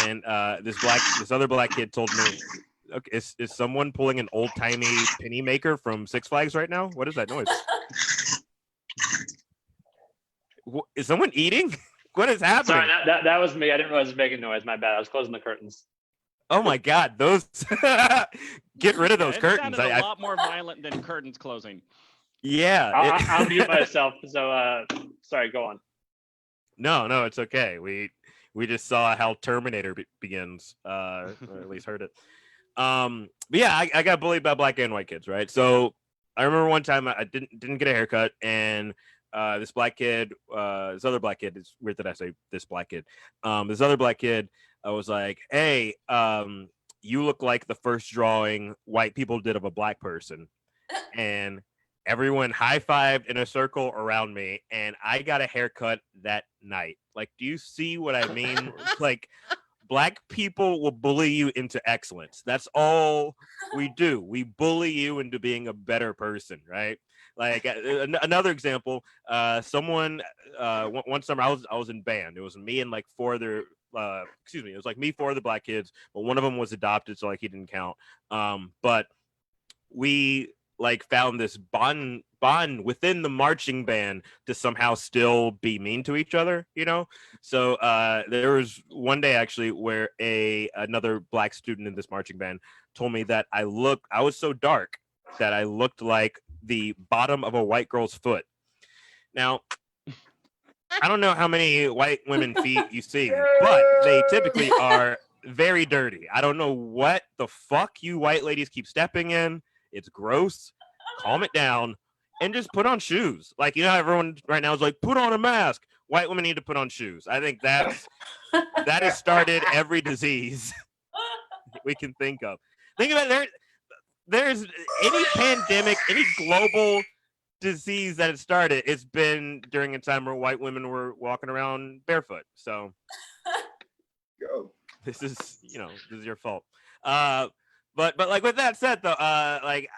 and this other black kid told me, okay, is someone pulling an old-timey penny maker from Six Flags right now? What is that noise? Is someone eating? What is happening? Sorry, that was me. I didn't realize it was making noise. My bad. I was closing the curtains. Oh my God, those get rid of those It curtains. sounded a lot more violent than curtains closing. Yeah. I'll mute myself. So sorry, go on. No, it's okay. We just saw how Terminator begins, or at least heard it. But yeah, I got bullied by black and white kids, right? So I remember one time I didn't get a haircut, and this black kid, this other black kid, it's weird that I say this black kid, this other black kid, I was like, hey, you look like the first drawing white people did of a black person. And everyone high-fived in a circle around me, and I got a haircut that night. Like, do you see what I mean? Like, black people will bully you into excellence. That's all we do. We bully you into being a better person, right? Like another example, someone one summer I was in band. It was me and like four other it was like me, four other black kids, but one of them was adopted, so like he didn't count. But we like found this bond within the marching band to somehow still be mean to each other, you know? So there was one day actually where another black student in this marching band told me that I was so dark that I looked like the bottom of a white girl's foot. Now, I don't know how many white women feet you see, but they typically are very dirty. I don't know what the fuck you white ladies keep stepping in. It's gross. Calm it down and just put on shoes. Like, you know, everyone right now is like, put on a mask. White women need to put on shoes. I think that has started every disease we can think of. Think about it. There's any pandemic, any global disease that has started, it's been during a time where white women were walking around barefoot. So this is your fault. But like with that said though, like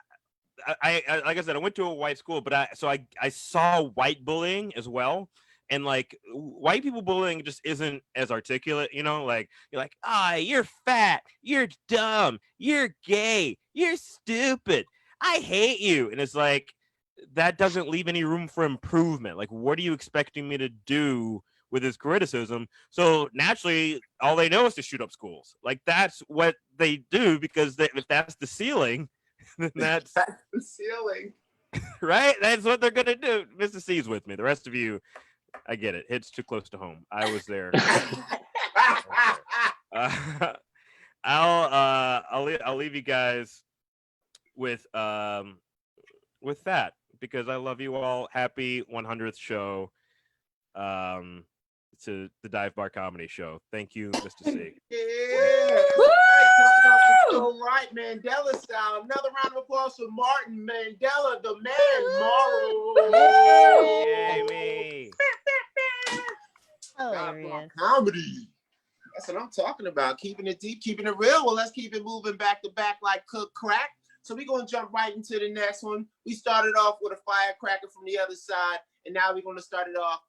I said, I went to a white school, but I saw white bullying as well. And like white people bullying just isn't as articulate, you know, like you're like, you're fat, you're dumb, you're gay, you're stupid, I hate you. And it's like, that doesn't leave any room for improvement. Like, what are you expecting me to do with this criticism? So naturally, all they know is to shoot up schools. Like, that's what they do, because if that's the ceiling, then that's the ceiling. Right? That's what they're going to do. Mr. C's with me. The rest of you, I get it. Hits too close to home. I was there. I'll leave you guys with that, because I love you all. Happy 100th show to the Dive Bar Comedy Show. Thank you, Mr. C. Yeah. All right, Mandela style. Another round of applause for Martin Mandela, the man Morrow. Yay, me. Comedy. That's what I'm talking about. Keeping it deep, keeping it real. Well, let's keep it moving back to back like cook crack. So we're going to jump right into the next one. We started off with a firecracker from the other side, and now we're going to start it off.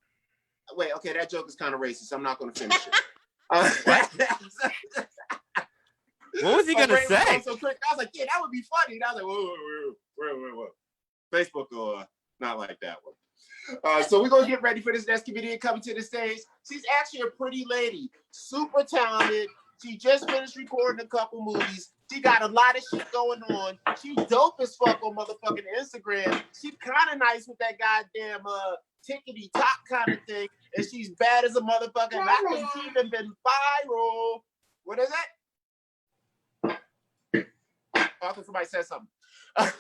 Wait, okay, that joke is kind of racist. I'm not going to finish it. What was he going to say? So quick. I was like, yeah, that would be funny. And I was like, whoa. Facebook or not like that one. So we're going to get ready for this next comedian coming to the stage. She's actually a pretty lady, super talented. She just finished recording a couple movies. She got a lot of shit going on. She dope as fuck on motherfucking Instagram. She kind of nice with that goddamn tickety top kind of thing. And she's bad as a motherfucker. That one's even been viral. What is it? I thought somebody said something. So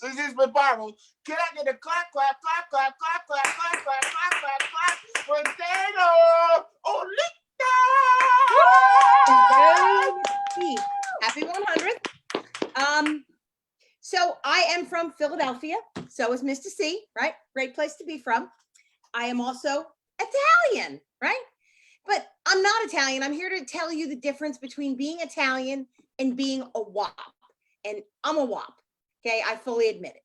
she's been viral. Can I get a clap, clap, clap, clap, clap, clap, clap, clap, clap, clap, clap for Dana Olita? Happy 100th. So I am from Philadelphia. So is Mr. C, right? Great place to be from. I am also Italian, right? But I'm not Italian. I'm here to tell you the difference between being Italian and being a WOP. And I'm a WOP, okay? I fully admit it.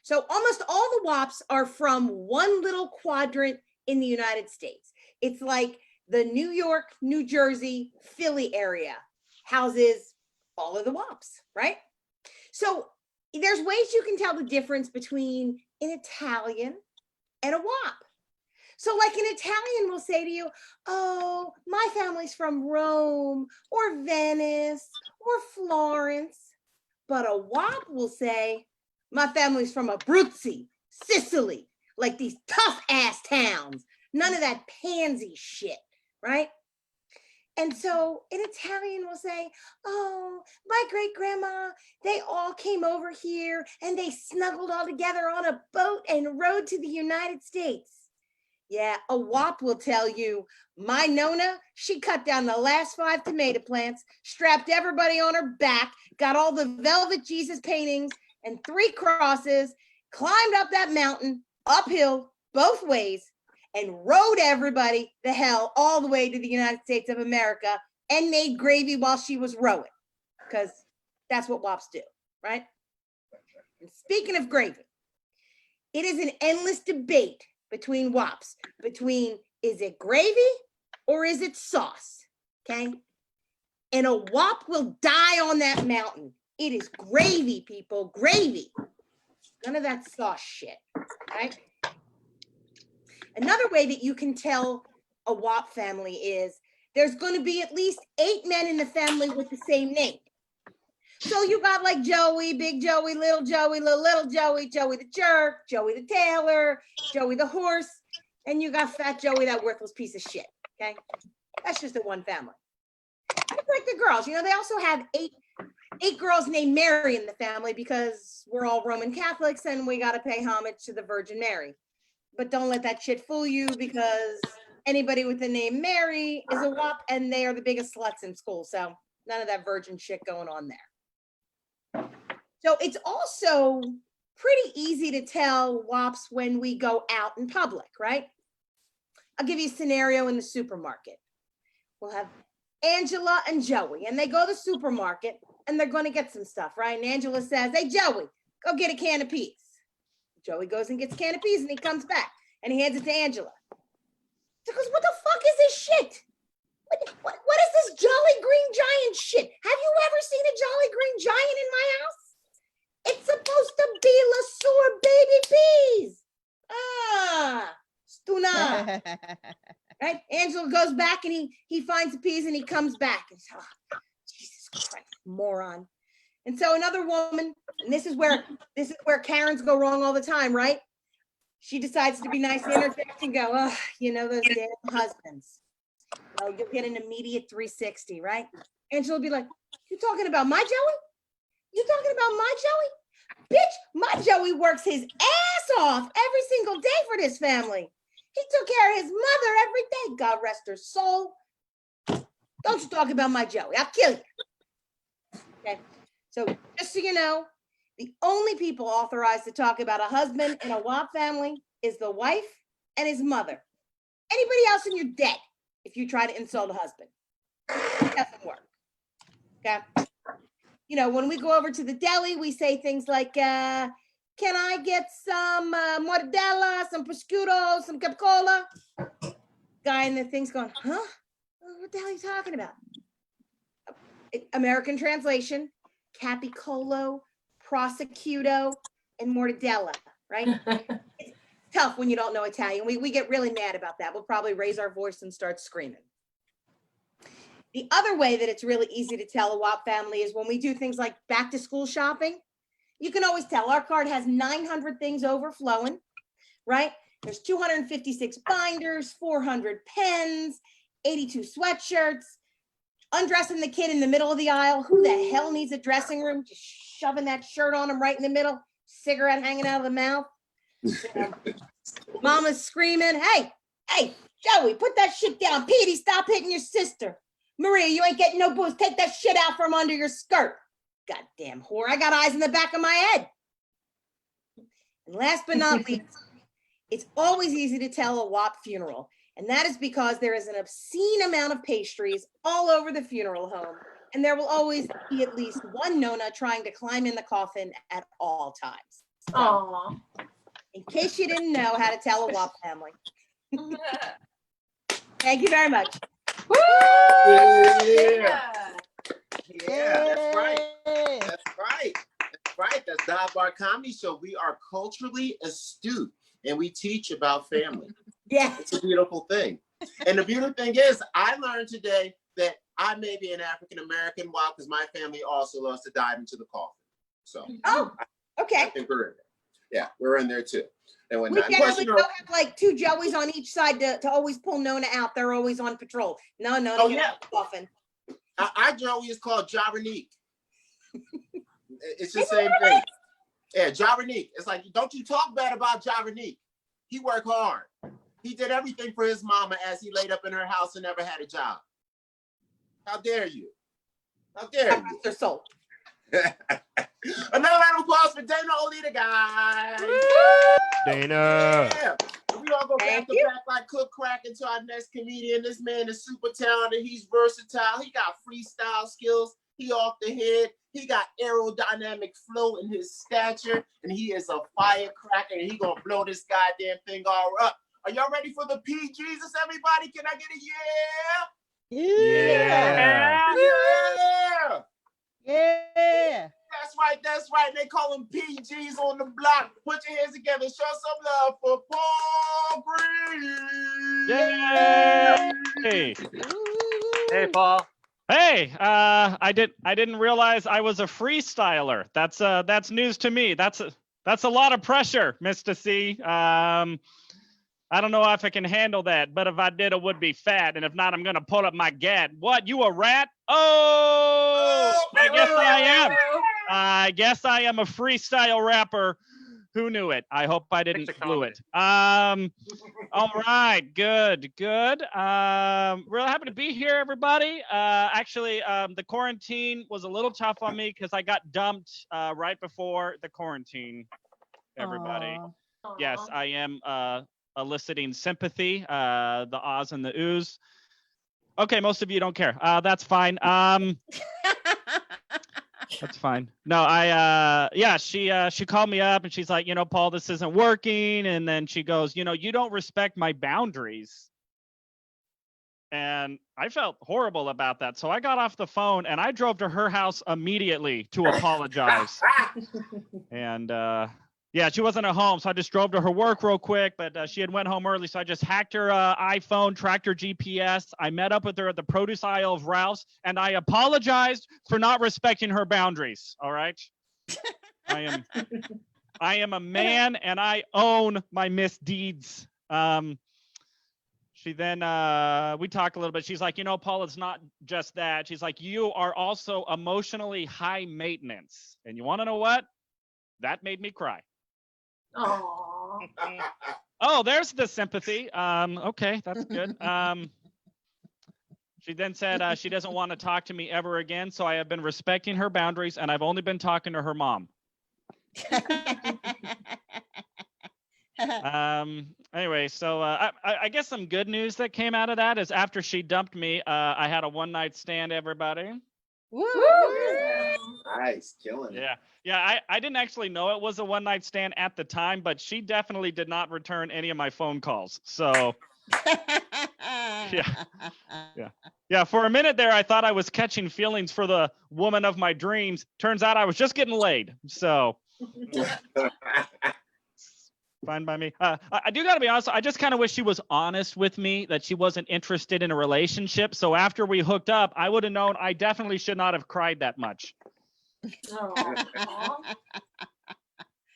So almost all the WOPs are from one little quadrant in the United States. It's like the New York, New Jersey, Philly area houses all of the WOPs, right? So there's ways you can tell the difference between an Italian and a WOP. So like an Italian will say to you, oh, my family's from Rome or Venice or Florence. But a Wop will say, my family's from Abruzzi, Sicily, like these tough ass towns. None of that pansy shit, right? And so an Italian will say, oh, my great grandma, they all came over here and they snuggled all together on a boat and rode to the United States. Yeah, a Wop will tell you, my Nona, she cut down the last 5 tomato plants, strapped everybody on her back, got all the velvet Jesus paintings and 3 crosses, climbed up that mountain, uphill, both ways, and rode everybody the hell all the way to the United States of America and made gravy while she was rowing, because that's what Wops do, right? And speaking of gravy, it is an endless debate between Wops, between is it gravy or is it sauce, okay? And a Wop will die on that mountain. It is gravy, people, gravy. None of that sauce shit, right? Another way that you can tell a Wop family is there's going to be at least 8 men in the family with the same name. So you got like Joey, Big Joey, Little Joey, Joey the jerk, Joey the tailor, Joey the horse, and you got Fat Joey, that worthless piece of shit, okay? That's just the one family. It's like the girls, you know, they also have eight girls named Mary in the family because we're all Roman Catholics and we got to pay homage to the Virgin Mary. But don't let that shit fool you, because anybody with the name Mary is a Wop and they are the biggest sluts in school. So none of that virgin shit going on there. So it's also pretty easy to tell Wops when we go out in public, right? I'll give you a scenario in the supermarket. We'll have Angela and Joey, and they go to the supermarket and they're going to get some stuff, right? And Angela says, hey, Joey, go get a can of peas. Joey goes and gets a can of peas and he comes back and he hands it to Angela. She goes, what the fuck is this shit? What is this Jolly Green Giant shit? Have you ever seen a Jolly Green Giant in my house? It's supposed to be LaSure baby peas. Stuna. Right? Angela goes back and he finds the peas and he comes back. And says, oh, Jesus Christ, moron. And so another woman, and this is where Karens go wrong all the time, right? She decides to be nice and interject and go, oh, you know, those damn husbands. Well, you'll get an immediate 360, right? Angela will be like, you talking about my Joey? You talking about my Joey? Bitch, my Joey works his ass off every single day for this family. He took care of his mother every day. God rest her soul. Don't you talk about my Joey. I'll kill you. Okay. So just so you know, the only people authorized to talk about a husband in a Wop family is the wife and his mother. Anybody else, and you're dead if you try to insult a husband. It doesn't work. Okay. You know, when we go over to the deli, we say things like, can I get some mortadella, some prosciutto, some capicola? Guy in the thing's going, huh? What the hell are you talking about? American translation, capicolo, prosciutto, and mortadella, right? It's tough when you don't know Italian. We get really mad about that. We'll probably raise our voice and start screaming. The other way that it's really easy to tell a Wop family is when we do things like back to school shopping. You can always tell our cart has 900 things overflowing, right? There's 256 binders, 400 pens, 82 sweatshirts, undressing the kid in the middle of the aisle. Who the hell needs a dressing room? Just shoving that shirt on him right in the middle, cigarette hanging out of the mouth. Mama's screaming, hey, Joey, put that shit down. Petey, stop hitting your sister. Maria, you ain't getting no booze. Take that shit out from under your skirt. Goddamn whore, I got eyes in the back of my head. And last but not least, it's always easy to tell a Wop funeral. And that is because there is an obscene amount of pastries all over the funeral home. And there will always be at least one Nona trying to climb in the coffin at all times. Aww. In case you didn't know how to tell a Wop family. Thank you very much. Woo! Yeah. Yeah, that's right. That's right. That's right. That's Dive Bar Comedy Show. We are culturally astute and we teach about family. Yeah. It's a beautiful thing. And the beautiful thing is, I learned today that I may be an African American, while because my family also loves to dive into the coffin. So, Oh, okay. I think we're in there. Yeah, we're in there too. And when We that generally question, go have like 2 Joeys on each side to always pull Nona out. They're always on patrol. No, Oh, get yeah. out the coffin. our Joey is called Jaranique. It's the same thing. Yeah, Jaranique. It's like, don't you talk bad about Jaranique. He worked hard. He did everything for his mama as he laid up in her house and never had a job. How dare you? How dare you? Their soul. Another round of applause for Dana Olita, guys. Dana. Yeah. We all go back Thank to you. back like cook crack into our next comedian. This man is super talented. He's versatile. He got freestyle skills. He off the head. He got aerodynamic flow in his stature, and he is a firecracker. And he gonna blow this goddamn thing all up. Are y'all ready for the P Jesus? Everybody, can I get a yeah? Yeah. Yeah. Yeah. That's right. They call him PGs on the block. Put your hands together. Show some love for Paul Green. Yay! Hey, Paul. Hey, I didn't realize I was a freestyler. That's news to me. That's a lot of pressure, Mista See. I don't know if I can handle that, but if I did, it would be fat. And if not, I'm gonna pull up my gat. What? You a rat? Oh, I guess I am. I guess I am a freestyle rapper. Who knew it? I hope I didn't flew it. All right, good. Real happy to be here, everybody. Actually, the quarantine was a little tough on me because I got dumped right before the quarantine. Everybody. Aw. Yes, I am eliciting sympathy, the ahs and the oohs. Okay, most of you don't care. That's fine. That's fine. No, she called me up and she's like, Paul, this isn't working. And then she goes, you don't respect my boundaries. And I felt horrible about that. So I got off the phone and I drove to her house immediately to apologize. And yeah, she wasn't at home, so I just drove to her work real quick, but she had went home early, so I just hacked her iPhone, tracked her GPS. I met up with her at the produce aisle of Ralph's, and I apologized for not respecting her boundaries, all right? I am a man, and I own my misdeeds. She then, we talked a little bit. She's like, Paul, it's not just that. She's like, you are also emotionally high maintenance. And you want to know what? That made me cry. Oh, there's the sympathy. Okay, that's good. She then said she doesn't want to talk to me ever again, so I have been respecting her boundaries, and I've only been talking to her mom. Anyway, so I guess some good news that came out of that is after she dumped me, I had a one-night stand, everybody. Woo! Nice, killing it. Yeah, I didn't actually know it was a one-night stand at the time, but she definitely did not return any of my phone calls. So, yeah. For a minute there, I thought I was catching feelings for the woman of my dreams. Turns out I was just getting laid. So, fine by me. I do gotta be honest. I just kind of wish she was honest with me that she wasn't interested in a relationship. So after we hooked up, I would have known I definitely should not have cried that much.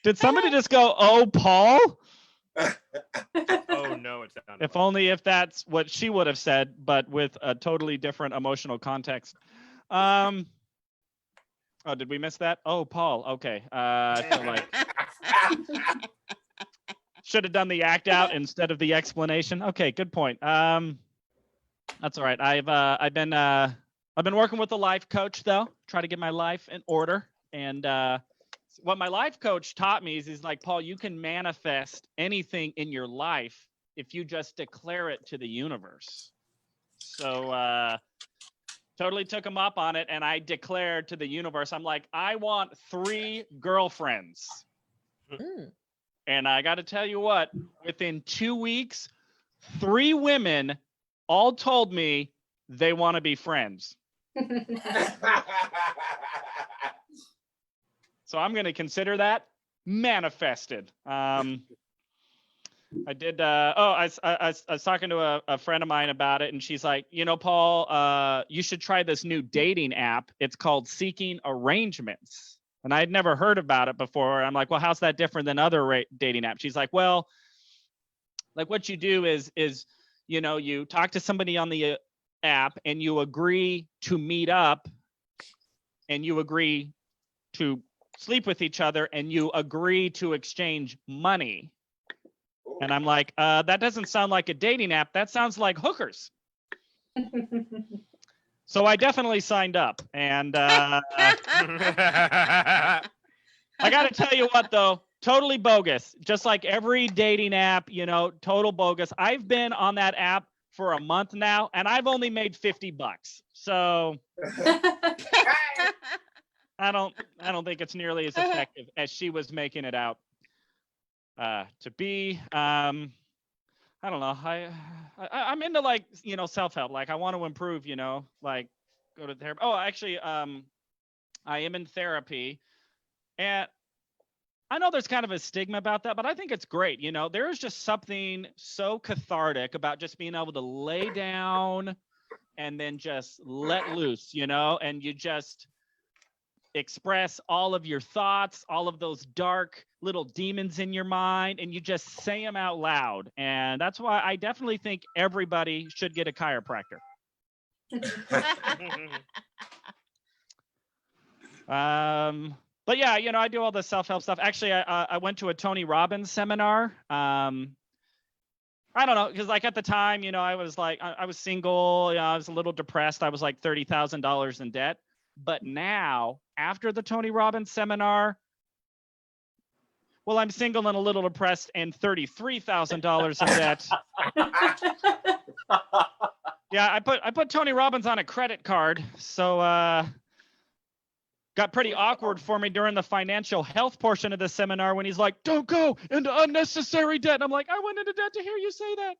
Did somebody just go, "Oh, Paul"? Oh no, it's not. If only if that's what she would have said, but with a totally different emotional context. Oh, did we miss that? Oh, Paul. Okay. So like, should have done the act out instead of the explanation. Okay, good point. That's all right. I've been working with a life coach though, try to get my life in order. And what my life coach taught me is he's like, Paul, you can manifest anything in your life if you just declare it to the universe. So totally took him up on it, and I declared to the universe, I'm like, I want 3 girlfriends. And I got to tell you what, within 2 weeks, 3 women all told me they want to be friends. So I'm going to consider that manifested. I did. I was talking to a friend of mine about it, and she's like, you know, Paul, you should try this new dating app. It's called Seeking Arrangements. And I had never heard about it before. I'm like, well, how's that different than other dating apps? She's like, well, like what you do is, you know, you talk to somebody on the app and you agree to meet up and you agree to sleep with each other and you agree to exchange money. And I'm like, that doesn't sound like a dating app. That sounds like hookers. So I definitely signed up. And I got to tell you what, though, totally bogus. Just like every dating app, you know, total bogus. I've been on that app for a month now, and I've only made $50. So I don't think it's nearly as effective as she was making it out to be. I don't know. I'm into, like, you know, self-help. Like, I want to improve, you know, like go to therapy. Oh, actually, I am in therapy, and I know there's kind of a stigma about that, but I think it's great. You know, there is just something so cathartic about just being able to lay down and then just let loose, you know, and you just express all of your thoughts, all of those dark little demons in your mind, and you just say them out loud. And that's why I definitely think everybody should get a chiropractor. But yeah, you know, I do all the self-help stuff. Actually, I went to a Tony Robbins seminar. I don't know, because like at the time, you know, I was like, I was single, you know, I was a little depressed. I was like $30,000 in debt. But now, after the Tony Robbins seminar, well, I'm single and a little depressed and $33,000 in debt. Yeah, I put Tony Robbins on a credit card, so got pretty awkward for me during the financial health portion of the seminar when he's like, "Don't go into unnecessary debt." And I'm like, I went into debt to hear you say that.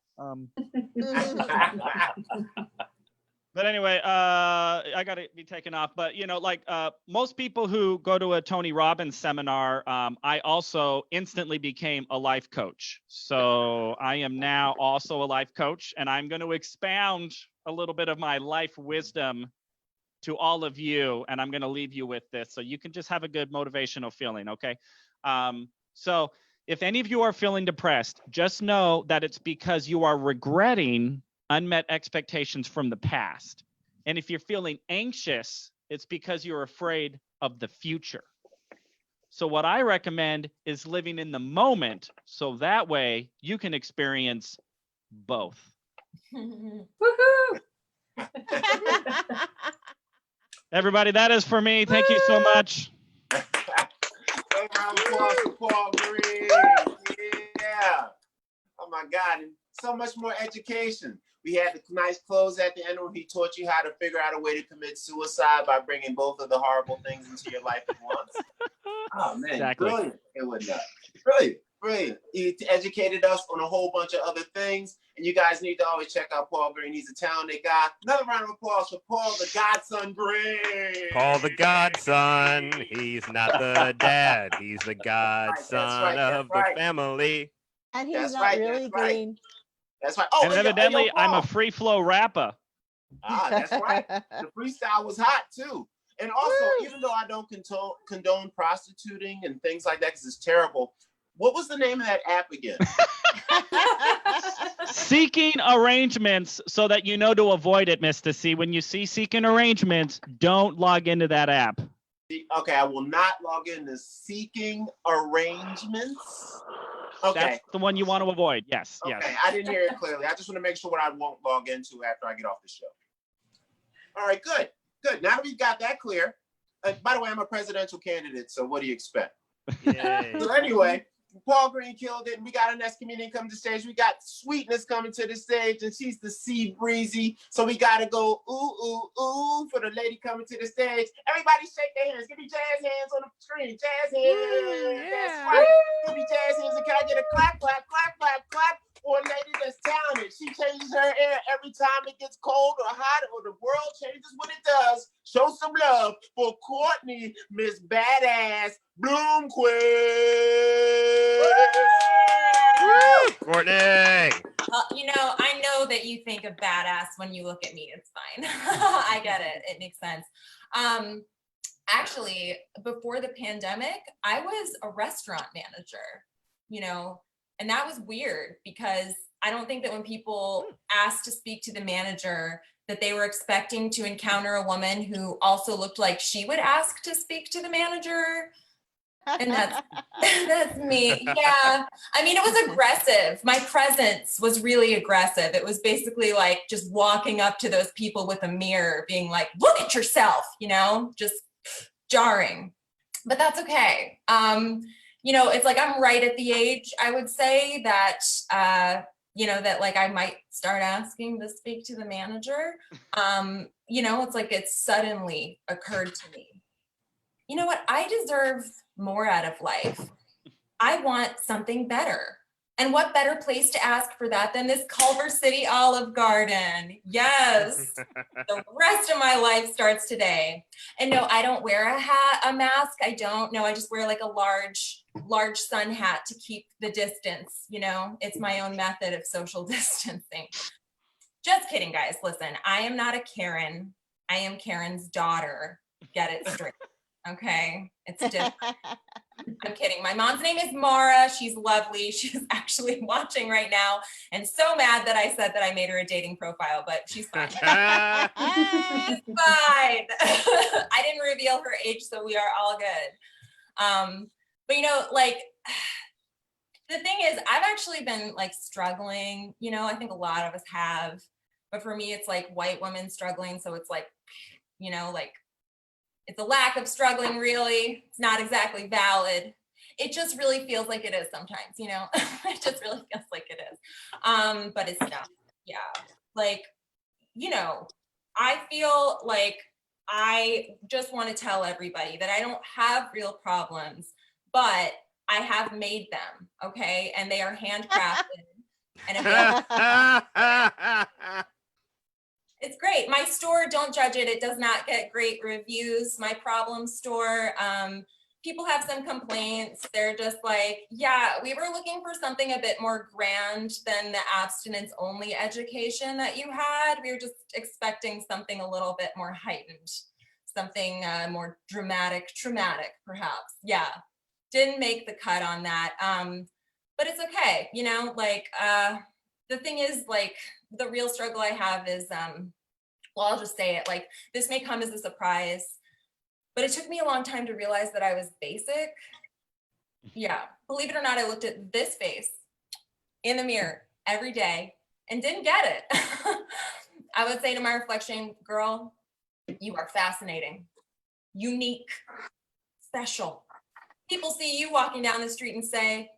But anyway, I got to be taken off. But, you know, like most people who go to a Tony Robbins seminar, I also instantly became a life coach. So I am now also a life coach, and I'm going to expound a little bit of my life wisdom to all of you. And I'm going to leave you with this so you can just have a good motivational feeling. Okay. So if any of you are feeling depressed, just know that it's because you are regretting unmet expectations from the past. And if you're feeling anxious, it's because you're afraid of the future. So what I recommend is living in the moment, so that way you can experience both. Woohoo! Everybody, that is for me. Thank you so much. Round of applause for Paul Green. Yeah. Oh my God. And so much more education. We had the nice close at the end where he taught you how to figure out a way to commit suicide by bringing both of the horrible things into your life at once. Oh man, exactly. Brilliant. It was brilliant, brilliant. He educated us on a whole bunch of other things. And you guys need to always check out Paul Green. He's a talented guy. Another round of applause for Paul the Godson Green. Paul the Godson. He's not the dad. He's the godson of the family. And he's not really green. That's right. Oh, and evidently, I'm a free flow rapper. Ah, that's right. The freestyle was hot too. And also, even though I don't condone prostituting and things like that because it's terrible, what was the name of that app again? Seeking Arrangements, so that you know to avoid it, Mista See. When you see Seeking Arrangements, don't log into that app. Okay, I will not log into Seeking Arrangements. Okay. That's the one you want to avoid. Yes. Okay, yes. I didn't hear it clearly. I just want to make sure what I won't log into after I get off the show. All right, good. Good. Now that we've got that clear, by the way, I'm a presidential candidate, so what do you expect? So anyway, Paul Green killed it, and we got our next comedian coming to the stage. We got Sweetness coming to the stage, and she's the sea breezy. So we got to go ooh, ooh, ooh for the lady coming to the stage. Everybody shake their hands. Give me jazz hands on the screen. Jazz hands. That's right. Give me jazz hands. And can I get a clap, clap, clap, clap, clap for a lady that's talented? She changes her hair every time it gets cold or hot or the world changes what it does. Show some love for Courtney, Miss Badass Blomquist. Courtney. I know that you think of badass when you look at me. It's fine. I get it. It makes sense. Actually, before the pandemic, I was a restaurant manager, and that was weird because I don't think that when people asked to speak to the manager that they were expecting to encounter a woman who also looked like she would ask to speak to the manager. And that's me. Yeah. I mean, it was aggressive. My presence was really aggressive. It was basically like just walking up to those people with a mirror being like, look at yourself, just jarring, but that's okay. It's like, I'm right at the age, I would say that, that like I might start asking to speak to the manager. It's like it suddenly occurred to me. You know what? I deserve more out of life. I want something better. And what better place to ask for that than this Culver City Olive Garden? Yes. The rest of my life starts today. And no, I don't wear a mask. I don't. No, I just wear like a large sun hat to keep the distance. It's my own method of social distancing. Just kidding, guys. Listen, I am not a Karen. I am Karen's daughter. Get it straight. Okay, it's different. I'm kidding. My mom's name is Mara. She's lovely. She's actually watching right now and so mad that I said that I made her a dating profile, but she's fine. She's fine. I didn't reveal her age, so we are all good. But the thing is, I've actually been like struggling, I think a lot of us have, but for me, it's like white women struggling. So it's like, it's a lack of struggling, really. It's not exactly valid. It just really feels like it is sometimes, it just really feels like it is. But it's not. Yeah. Like, I feel like I just want to tell everybody that I don't have real problems, but I have made them, okay? And they are handcrafted and available. It's great. My store, don't judge it. It does not get great reviews. My problem store, people have some complaints. They're just like, yeah, we were looking for something a bit more grand than the abstinence only education that you had. We were just expecting something a little bit more heightened, something more traumatic, perhaps. Yeah, didn't make the cut on that. But it's okay. The thing is, like, the real struggle I have is, I'll just say it, like, this may come as a surprise, but it took me a long time to realize that I was basic. Yeah, believe it or not, I looked at this face in the mirror every day and didn't get it. I would say to my reflection, girl, you are fascinating, unique, special. People see you walking down the street and say,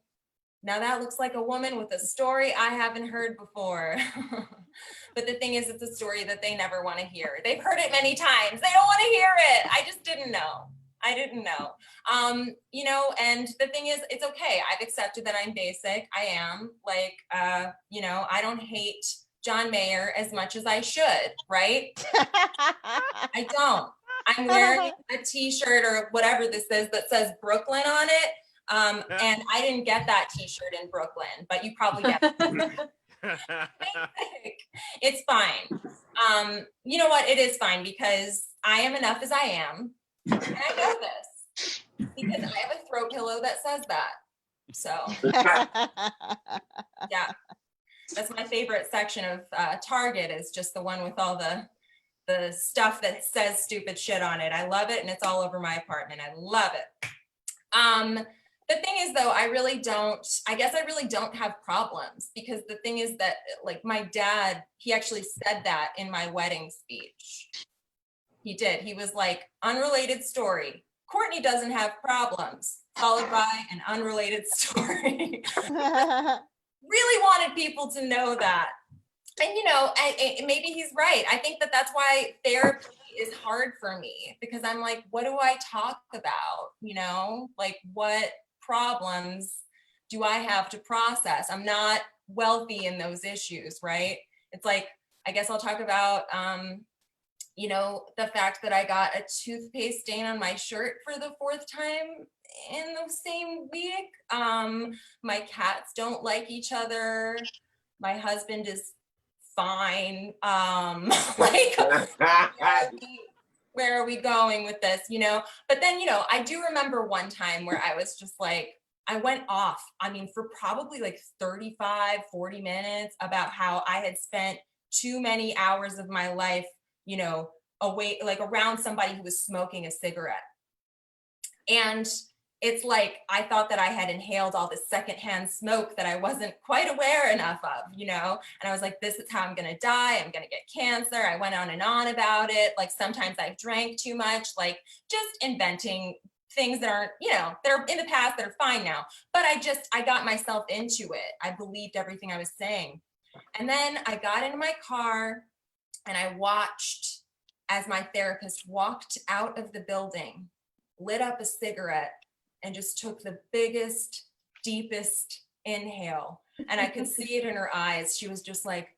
now that looks like a woman with a story I haven't heard before. But the thing is, it's a story that they never want to hear. They've heard it many times. They don't want to hear it. I just didn't know. And the thing is, it's okay. I've accepted that I'm basic. I am like, I don't hate John Mayer as much as I should, right? I don't. I'm wearing a t-shirt or whatever this is that says Brooklyn on it. And I didn't get that t-shirt in Brooklyn, but you probably get it. It's fine. You know what? It is fine because I am enough as I am. And I know this because I have a throw pillow that says that. So yeah, that's my favorite section of Target, is just the one with all the stuff that says stupid shit on it. I love it. And it's all over my apartment. I love it. The thing is, though, I really don't have problems, because the thing is that, like, my dad, he actually said that in my wedding speech. He did. He was like, unrelated story. Courtney doesn't have problems, followed by an unrelated story. Really wanted people to know that. And, maybe he's right. I think that that's why therapy is hard for me, because I'm like, what do I talk about? Like, what problems do I have to process? I'm not wealthy in those issues, right? It's like, I guess I'll talk about, the fact that I got a toothpaste stain on my shirt for the 4th time in the same week. My cats don't like each other. My husband is fine. Like, where are we going with this, you know? But then, you know, I do remember one time where I was just like, I went off, I mean, for probably like 35, 40 minutes about how I had spent too many hours of my life, you know, away, like around somebody who was smoking a cigarette. And it's like, I thought that I had inhaled all this secondhand smoke that I wasn't quite aware enough of, you know? And I was like, this is how I'm gonna die. I'm gonna get cancer. I went on and on about it. Like sometimes I've drank too much, like just inventing things that aren't, you know, they're in the past that are fine now. But I got myself into it. I believed everything I was saying. And then I got into my car and I watched as my therapist walked out of the building, lit up a cigarette, and just took the biggest, deepest inhale. And I could see it in her eyes. She was just like,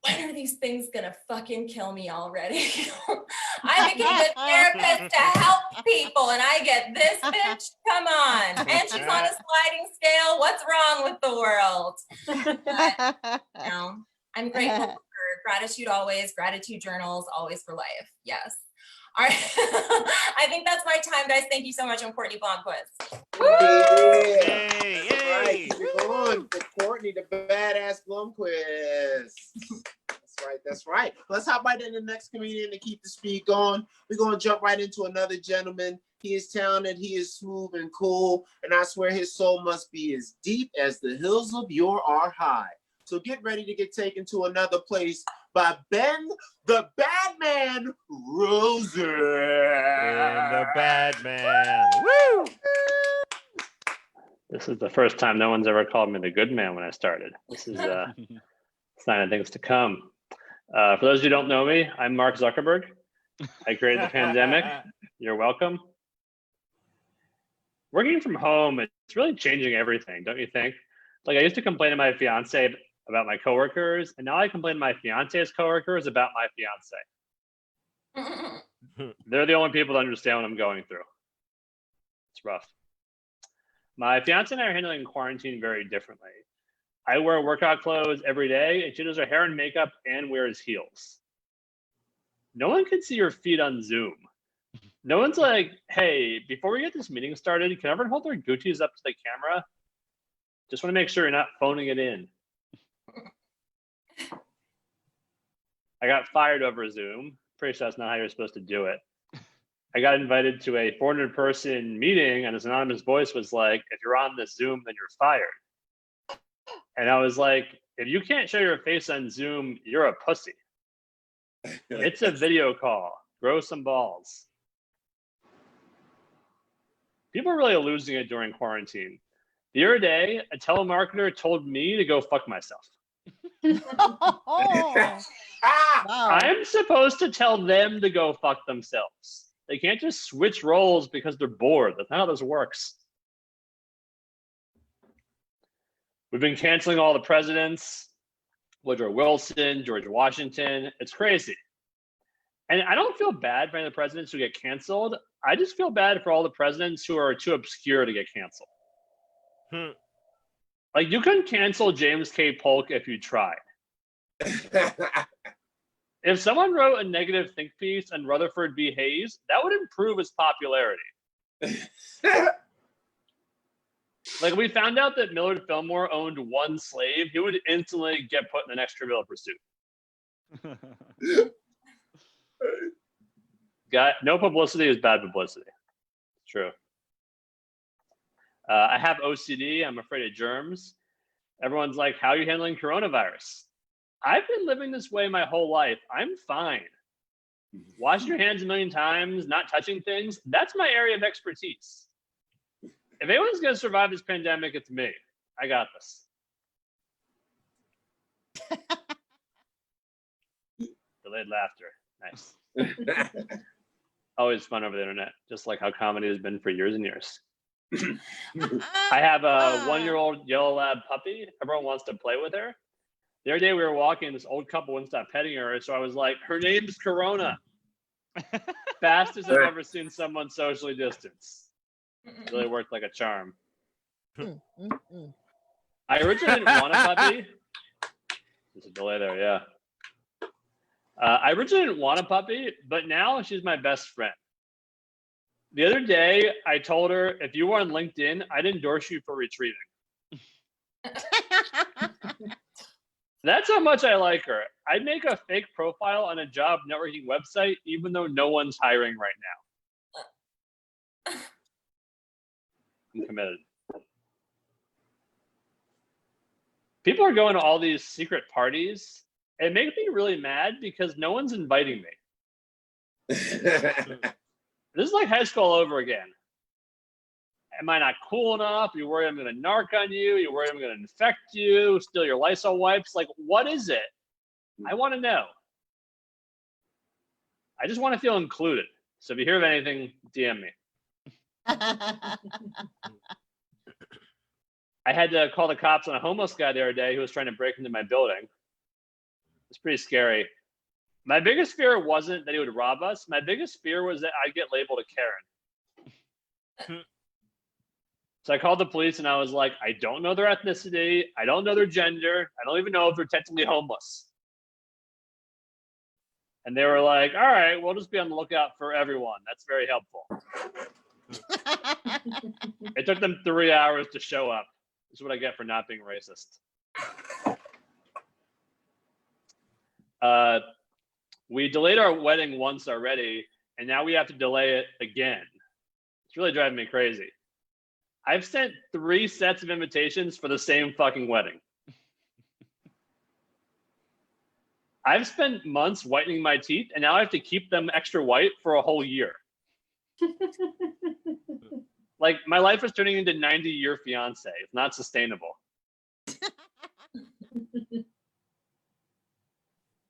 when are these things gonna fucking kill me already? I became a therapist to help people, and I get this bitch, come on. And she's on a sliding scale. What's wrong with the world? But, you know, I'm grateful for her. Gratitude always, gratitude journals, always for life. Yes. All right. I think that's my time, guys. Thank you so much. I'm Courtney Blomquist. Yay! Right, keep it going for Courtney, the badass Blomquist. That's right. Let's hop right into the next comedian to keep the speed going. We're going to jump right into another gentleman. He is talented, he is smooth and cool, and I swear his soul must be as deep as the hills of yore are high. So get ready to get taken to another place by Ben the Badman Rosen. The Badman. Woo! This is the first time no one's ever called me the good man when I started. This is a sign of things to come. For those of you who don't know me, I'm Mark Zuckerberg. I created the pandemic. You're welcome. Working from home, it's really changing everything, don't you think? Like I used to complain to my fiance about my coworkers, and now I complain to my fiance's coworkers about my fiance. They're the only people that understand what I'm going through. It's rough. My fiance and I are handling quarantine very differently. I wear workout clothes every day, and she does her hair and makeup and wears heels. No one can see your feet on Zoom. No one's like, hey, before we get this meeting started, can everyone hold their Gucci's up to the camera? Just want to make sure you're not phoning it in. I got fired over Zoom. Pretty sure that's not how you're supposed to do it. I got invited to a 400-person meeting, and this anonymous voice was like, if you're on this Zoom, then you're fired. And I was like, if you can't show your face on Zoom, you're a pussy. It's a video call. Grow some balls. People are really losing it during quarantine. The other day, a telemarketer told me to go fuck myself. Wow. I'm supposed to tell them to go fuck themselves. They can't just switch roles because they're bored. That's not how this works. We've been canceling all the presidents, Woodrow Wilson, George Washington. It's crazy. And I don't feel bad for any of the presidents who get canceled. I just feel bad for all the presidents who are too obscure to get canceled. Like, you couldn't cancel James K. Polk if you tried. If someone wrote a negative think piece on Rutherford B. Hayes, that would improve his popularity. Like, we found out that Millard Fillmore owned one slave, he would instantly get put in the next Trivial Pursuit. No publicity is bad publicity. It's true. I have OCD. I'm afraid of germs. Everyone's like, how are you handling coronavirus? I've been living this way my whole life. I'm fine. Washing your hands a million times, not touching things, that's my area of expertise. If anyone's going to survive this pandemic, it's me. I got this. Delayed laughter. Nice. Always fun over the internet, just like how comedy has been for years and years. I have a 1-year-old yellow lab puppy. Everyone wants to play with her. The other day we were walking, this old couple wouldn't stop petting her, so I was like, her name's Corona. Fastest I've ever seen someone socially distance. It really worked like a charm. Mm. I originally didn't want a puppy. There's a delay there, yeah. I originally didn't want a puppy, but now she's my best friend. The other day, I told her, if you were on LinkedIn, I'd endorse you for retrieving. That's how much I like her. I'd make a fake profile on a job networking website, even though no one's hiring right now. I'm committed. People are going to all these secret parties. It makes me really mad because no one's inviting me. This is like high school all over again. Am I not cool enough? You worry I'm going to narc on you? You worry I'm going to infect you? Steal your Lysol wipes? Like, what is it? I want to know. I just want to feel included. So if you hear of anything, DM me. I had to call the cops on a homeless guy the other day who was trying to break into my building. It's pretty scary. My biggest fear wasn't that he would rob us. My biggest fear was that I'd get labeled a Karen. So I called the police and I was like, I don't know their ethnicity. I don't know their gender. I don't even know if they're technically homeless. And they were like, all right, we'll just be on the lookout for everyone. That's very helpful. It took them 3 hours to show up. This is what I get for not being racist. We delayed our wedding once already, and now we have to delay it again. It's really driving me crazy. I've sent 3 sets of invitations for the same fucking wedding. I've spent months whitening my teeth, and now I have to keep them extra white for a whole year. Like, my life is turning into 90-year fiance. It's not sustainable.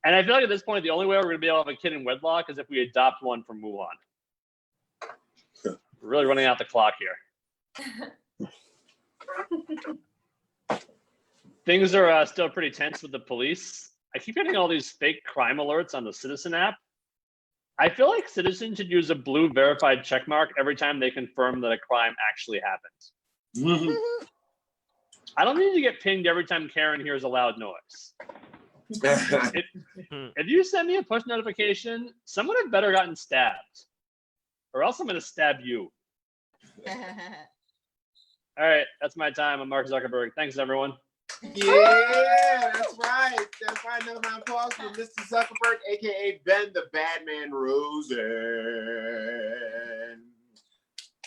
And I feel like at this point, the only way we're going to be able to have a kid in wedlock is if we adopt one from Mulan. We're really running out the clock here. Things are still pretty tense with the police. I keep getting all these fake crime alerts on the Citizen app. I feel like citizens should use a blue verified checkmark every time they confirm that a crime actually happened. I don't need to get pinged every time Karen hears a loud noise. If you send me a push notification, someone had better gotten stabbed, or else I'm going to stab you. All right, that's my time. I'm Mark Zuckerberg. Thanks, everyone. Yeah, that's right. That's right. Another round of applause for Mr. Zuckerberg, aka Ben the Badman Rosen.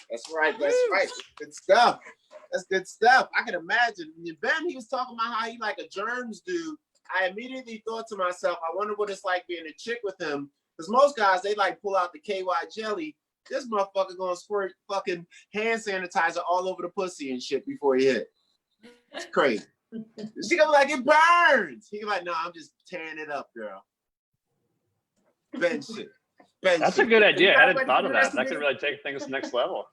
That's right. That's right. Good stuff. That's good stuff. I can imagine. Ben, he was talking about how he like a germs dude. I immediately thought to myself, I wonder what it's like being a chick with him. Because most guys, they like pull out the KY jelly. This motherfucker gonna squirt fucking hand sanitizer all over the pussy and shit before he hit. It's crazy. She gonna be like, it burns. He gonna be like, no, I'm just tearing it up, girl. Ben shit. That's a good idea. I hadn't thought of that. That could really take things to the next level.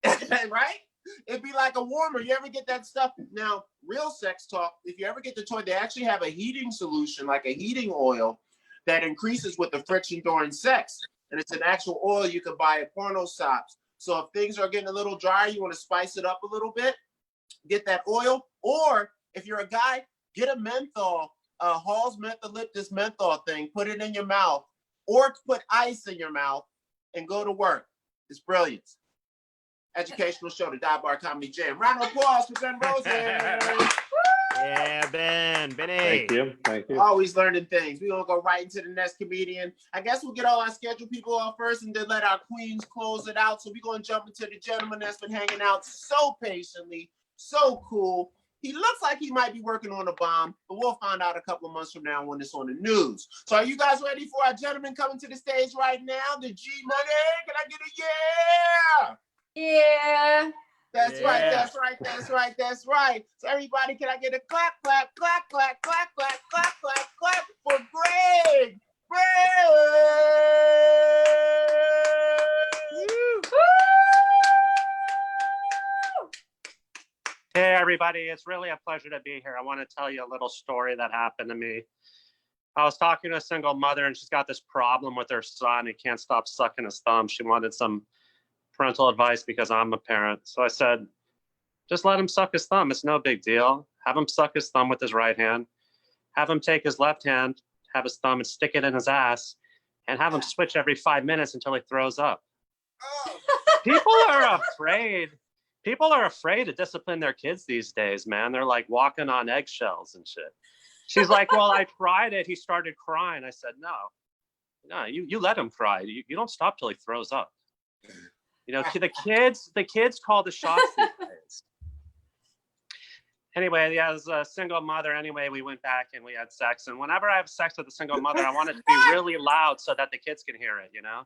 Right? It'd be like a warmer. You ever get that stuff? Now, real sex talk, if you ever get the toy, they actually have a heating solution, like a heating oil, that increases with the friction during sex. And it's an actual oil you can buy at porno shops. So if things are getting a little dry, you want to spice it up a little bit, get that oil. Or if you're a guy, get a menthol, Hall's Mentholyptus menthol thing, put it in your mouth, or put ice in your mouth and go to work. It's brilliant. Educational show, the Dive Bar Comedy Jam. Round of applause for Ben Rosen. Yeah, Benny. Thank you. Thank you. Always learning things. We're going to go right into the next comedian. I guess we'll get all our scheduled people off first and then let our queens close it out. So we're going to jump into the gentleman that's been hanging out so patiently, so cool. He looks like he might be working on a bomb, but we'll find out a couple of months from now when it's on the news. So are you guys ready for our gentleman coming to the stage right now? The G Money? Can I get a yeah? Yeah. That's right, that's right, that's right, that's right. So everybody, can I get a clap, clap, clap, clap, clap, clap, clap, clap, clap for Greg? Greg! Hey, everybody. It's really a pleasure to be here. I want to tell you a little story that happened to me. I was talking to a single mother, and she's got this problem with her son. He can't stop sucking his thumb. She wanted some parental advice because I'm a parent. So I said, just let him suck his thumb. It's no big deal. Have him suck his thumb with his right hand. Have him take his left hand, have his thumb and stick it in his ass, and have him switch every 5 minutes until he throws up. People are afraid. People are afraid to discipline their kids these days, man. They're like walking on eggshells and shit. She's like, well, I tried it. He started crying. I said, no, you let him cry. You don't stop till he throws up. You know, the kids call the shots these days. Anyway, yeah, as a single mother, anyway, we went back and we had sex. And whenever I have sex with a single mother, I want it to be really loud so that the kids can hear it, you know?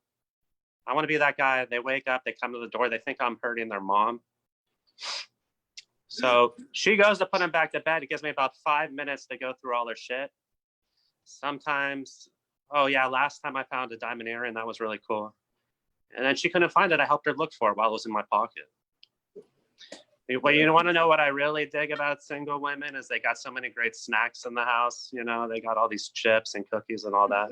I want to be that guy. They wake up, they come to the door, they think I'm hurting their mom. So she goes to put him back to bed. It gives me about 5 minutes to go through all her shit. Sometimes, oh yeah, last time I found a diamond earring, that was really cool. And then she couldn't find it. I helped her look for it while it was in my pocket. Well, you want to know what I really dig about single women is they got so many great snacks in the house. You know, they got all these chips and cookies and all that.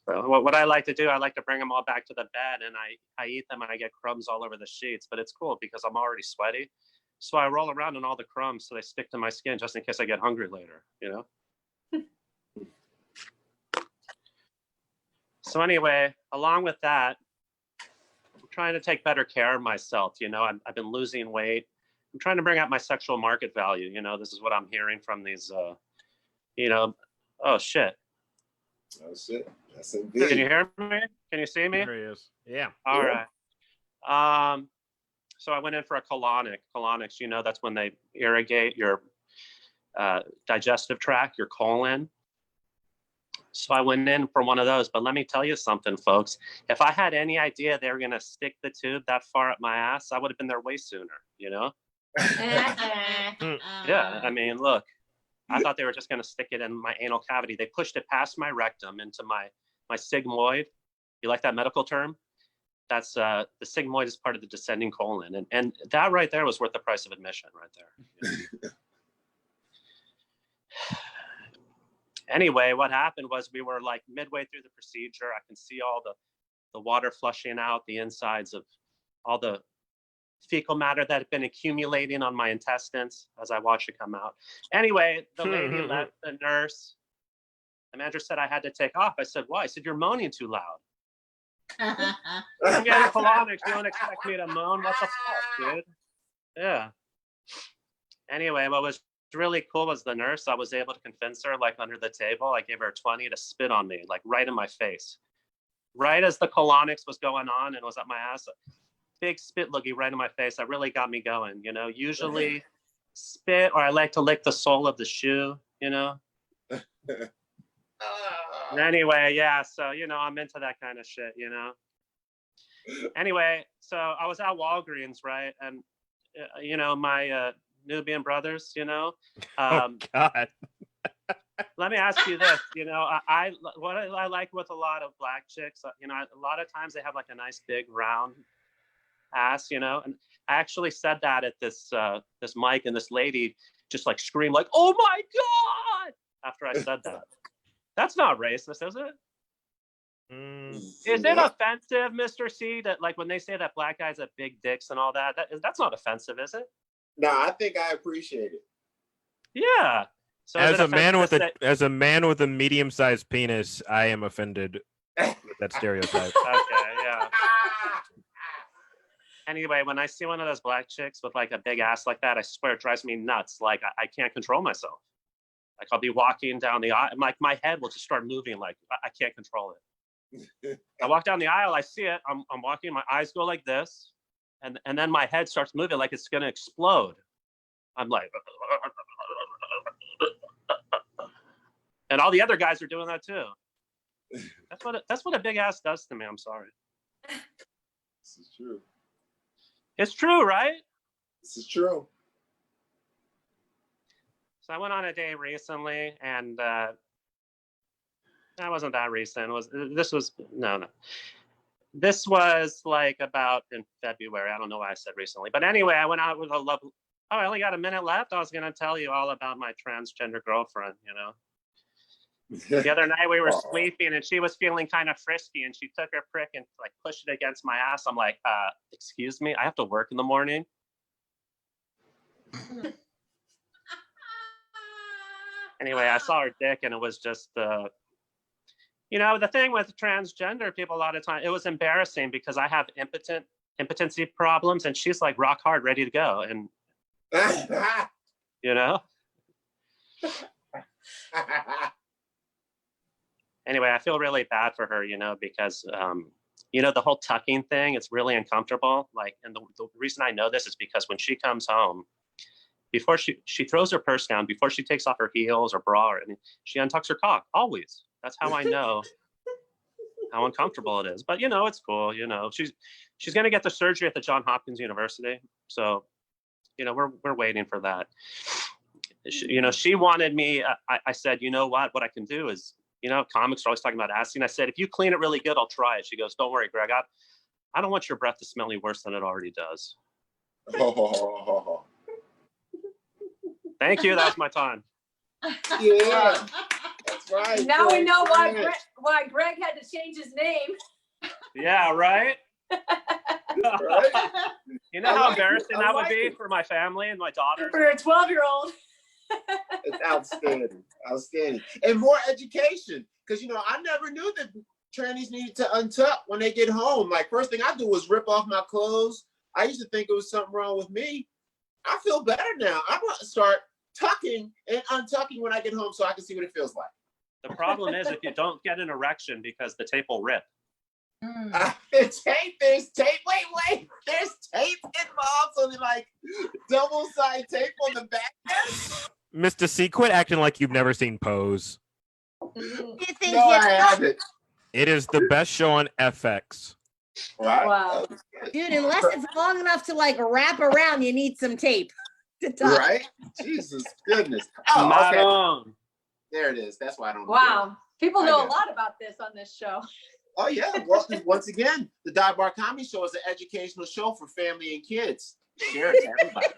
So what I like to do, I like to bring them all back to the bed and I eat them and I get crumbs all over the sheets. But it's cool because I'm already sweaty. So I roll around in all the crumbs so they stick to my skin just in case I get hungry later, you know? So anyway, along with that, I'm trying to take better care of myself. You know, I've been losing weight. I'm trying to bring up my sexual market value. You know, this is what I'm hearing from these, you know, oh shit. Oh shit. That's indeed. Can you hear me? Can you see me? There he is. Yeah. All right. So I went in for a colonic. Colonics, you know, that's when they irrigate your digestive tract, your colon. So I went in for one of those. But let me tell you something, folks. If I had any idea they were going to stick the tube that far up my ass, I would have been there way sooner, you know? Yeah, I mean, look, I thought they were just going to stick it in my anal cavity. They pushed it past my rectum into my sigmoid. You like that medical term? That's the sigmoid is part of the descending colon. And that right there was worth the price of admission right there. Anyway, what happened was we were like midway through the procedure. I can see all the water flushing out the insides of all the fecal matter that had been accumulating on my intestines as I watched it come out. Anyway, the lady left, the nurse. The manager said I had to take off. I said, why? I said, you're moaning too loud. I'm getting colonics. You don't expect me to moan? What the fuck, dude? Yeah. Anyway, what was really cool was the nurse. I was able to convince her, like under the table, I gave her a 20 to spit on me, like right in my face. Right as the colonics was going on and was up my ass. Big spit loogie right in my face. That really got me going, you know. Usually spit, or I like to lick the sole of the shoe, you know. Anyway, yeah, so you know, I'm into that kind of shit, you know. Anyway, so I was at Walgreens, right? And you know, my Nubian brothers, you know. Oh God. Let me ask you this, you know, what I like with a lot of black chicks, you know, a lot of times they have like a nice big round ass, you know, and I actually said that at this mic, and this lady just like screamed like, oh my God, after I said that. That's not racist, is it? Is it offensive, Mr. C, that like when they say that black guys have big dicks and all that, that's not offensive, is it? No, I think I appreciate it. Yeah. So as a man with a medium-sized penis, I am offended with that stereotype. Okay, yeah. Anyway, when I see one of those black chicks with like a big ass like that, I swear it drives me nuts. Like I can't control myself. Like I'll be walking down the aisle, like my head will just start moving. Like I can't control it. I walk down the aisle, I see it. I'm walking, my eyes go like this, and then my head starts moving like it's gonna explode. I'm like, and all the other guys are doing that too. That's what a big ass does to me. I'm sorry. This is true. It's true, right? This is true. So I went on a date recently, and that wasn't that recent. This was like about in February. I don't know why I said recently, but anyway, I went out with a lovely. Oh, I only got a minute left. I was gonna tell you all about my transgender girlfriend. You know, The other night we were Aw. sleeping and she was feeling kind of frisky and she took her prick and like pushed it against my ass. I'm like, excuse me, I have to work in the morning. Anyway, I saw her dick and it was just, you know, the thing with transgender people a lot of time, it was embarrassing because I have impotency problems and she's like rock hard, ready to go. And, you know, anyway, I feel really bad for her, you know, because, you know, the whole tucking thing, it's really uncomfortable. Like, and the reason I know this is because when she comes home, before she throws her purse down, before she takes off her heels or bra or anything, she untucks her cock, always. That's how I know how uncomfortable it is. But, you know, it's cool, you know. She's going to get the surgery at the Johns Hopkins University. So, you know, we're waiting for that. You know, she wanted me, I said, you know what I can do is, you know, comics are always talking about acid. I said, if you clean it really good, I'll try it. She goes, don't worry, Greg. I don't want your breath to smell any worse than it already does. Thank you. That was my time. Yeah, that's right. Now we know why Greg. why Greg had to change his name. Yeah, right? Right? You know how embarrassing I that would like be it. for my family and my daughters? For a 12-year-old. It's outstanding, outstanding, and more education. Because you know, I never knew that trannies needed to untuck when they get home. Like first thing I do was rip off my clothes. I used to think it was something wrong with me. I feel better now. I'm gonna start tucking and untucking when I get home so I can see what it feels like. The problem is if you don't get an erection because the tape will rip. There's tape. Wait. There's tape involved. So like double-sided tape on the back. Mr. C, quit acting like you've never seen Pose. You think No, I haven't. It is the best show on FX. Right. Wow. dude, unless it's long enough to like wrap around, you need some tape to touch. Right? Jesus goodness. Oh, Not okay. on. There it is. That's why I don't. Wow. People I know a guess. lot about this on this show. Oh yeah. Well, once again, the Dive Bar Comedy Show is an educational show for family and kids. Share it to everybody.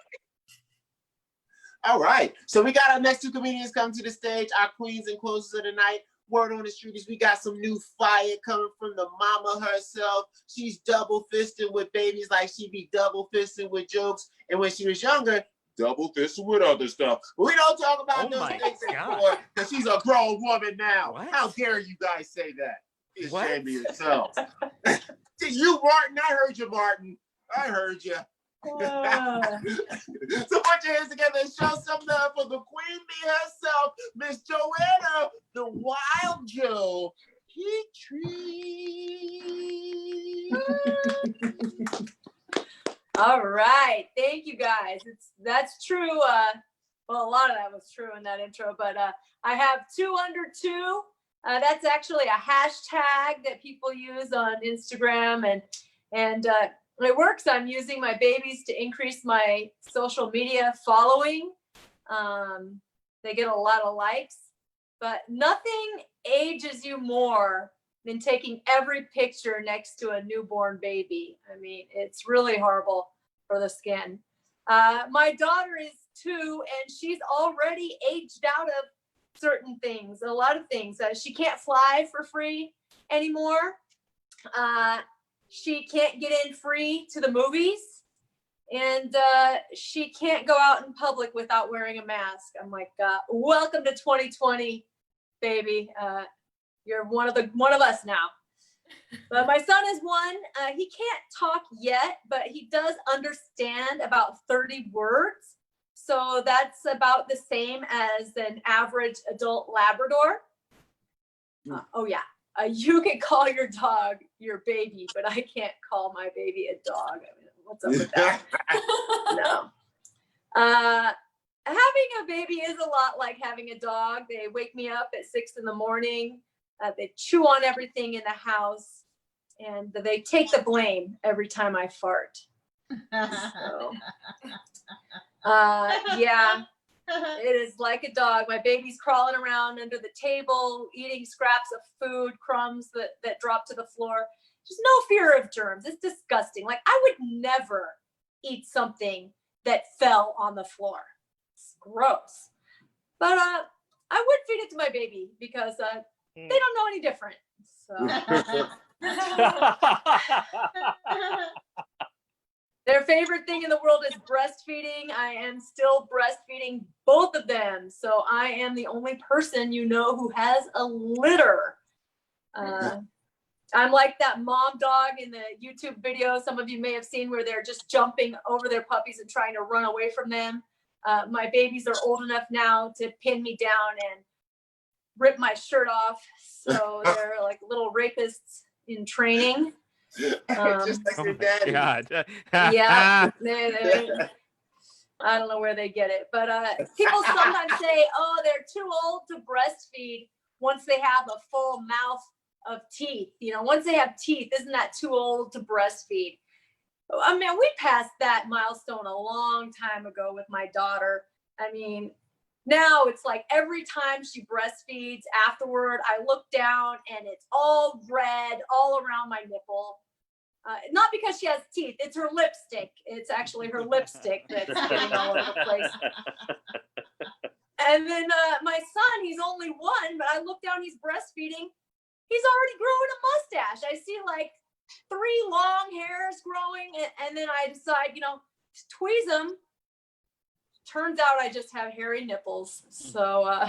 All right. So we got our next two comedians coming to the stage, our queens and closers of the night. Word on the street is we got some new fire coming from the mama herself. She's double fisting with babies like she be double fisting with jokes. And when she was younger, double fisting with other stuff. But we don't talk about those things anymore because she's a grown woman now. What? How dare you guys say that? Be What? ashamed of yourselves. You, Martin, I heard you, Martin. I heard you. So put your hands together and show some love for the queen bee herself, Miss Joanna, the Wild Joe Petrie. All right. Thank you guys. That's true. Well, a lot of that was true in that intro, but I have 2 under 2. That's actually a hashtag that people use on Instagram and it works. I'm using my babies to increase my social media following. They get a lot of likes, but nothing ages you more than taking every picture next to a newborn baby. I mean, it's really horrible for the skin. My daughter is 2 and she's already aged out of certain things, a lot of things. She can't fly for free anymore. She can't get in free to the movies, and she can't go out in public without wearing a mask. I'm like, welcome to 2020, baby. You're one of us now. But my son is 1. He can't talk yet, but he does understand about 30 words. So that's about the same as an average adult Labrador. Oh yeah. You can call your dog your baby, but I can't call my baby a dog. I mean, what's up with that? No. Having a baby is a lot like having a dog. They wake me up at 6 in-the-morning. They chew on everything in the house, and they take the blame every time I fart. So, yeah. It is like a dog. My baby's crawling around under the table, eating scraps of food, crumbs that drop to the floor. There's no fear of germs. It's disgusting. Like, I would never eat something that fell on the floor. It's gross. But I would feed it to my baby because they don't know any different. So their favorite thing in the world is breastfeeding. I am still breastfeeding both of them. So I am the only person you know who has a litter. I'm like that mom dog in the YouTube video some of you may have seen where they're just jumping over their puppies and trying to run away from them. My babies are old enough now to pin me down and rip my shirt off. So they're like little rapists in training. Just like your daddy. God. Yeah. I don't know where they get it. But people sometimes say, oh, they're too old to breastfeed once they have a full mouth of teeth. You know, once they have teeth, isn't that too old to breastfeed? I mean, we passed that milestone a long time ago with my daughter. I mean, now it's like every time she breastfeeds afterward, I look down and it's all red all around my nipple. Not because she has teeth, it's her lipstick. It's actually her lipstick that's getting all over the place. And then my son, he's only 1, but I look down, he's breastfeeding. He's already growing a mustache. I see like 3 long hairs growing, and then I decide, you know, to tweeze them. Turns out I just have hairy nipples. So,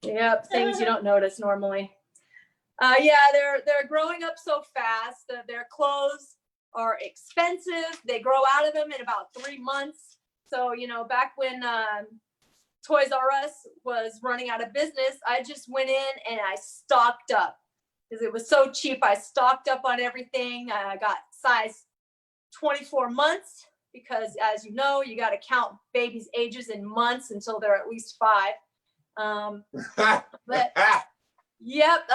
yeah, things you don't notice normally. Yeah, they're growing up so fast. Their clothes are expensive. They grow out of them in about 3 months. So, you know, back when Toys R Us was running out of business, I just went in and I stocked up because it was so cheap. I stocked up on everything. I got size 24 months because, as you know, you got to count babies' ages in months until they're at least 5. But yep,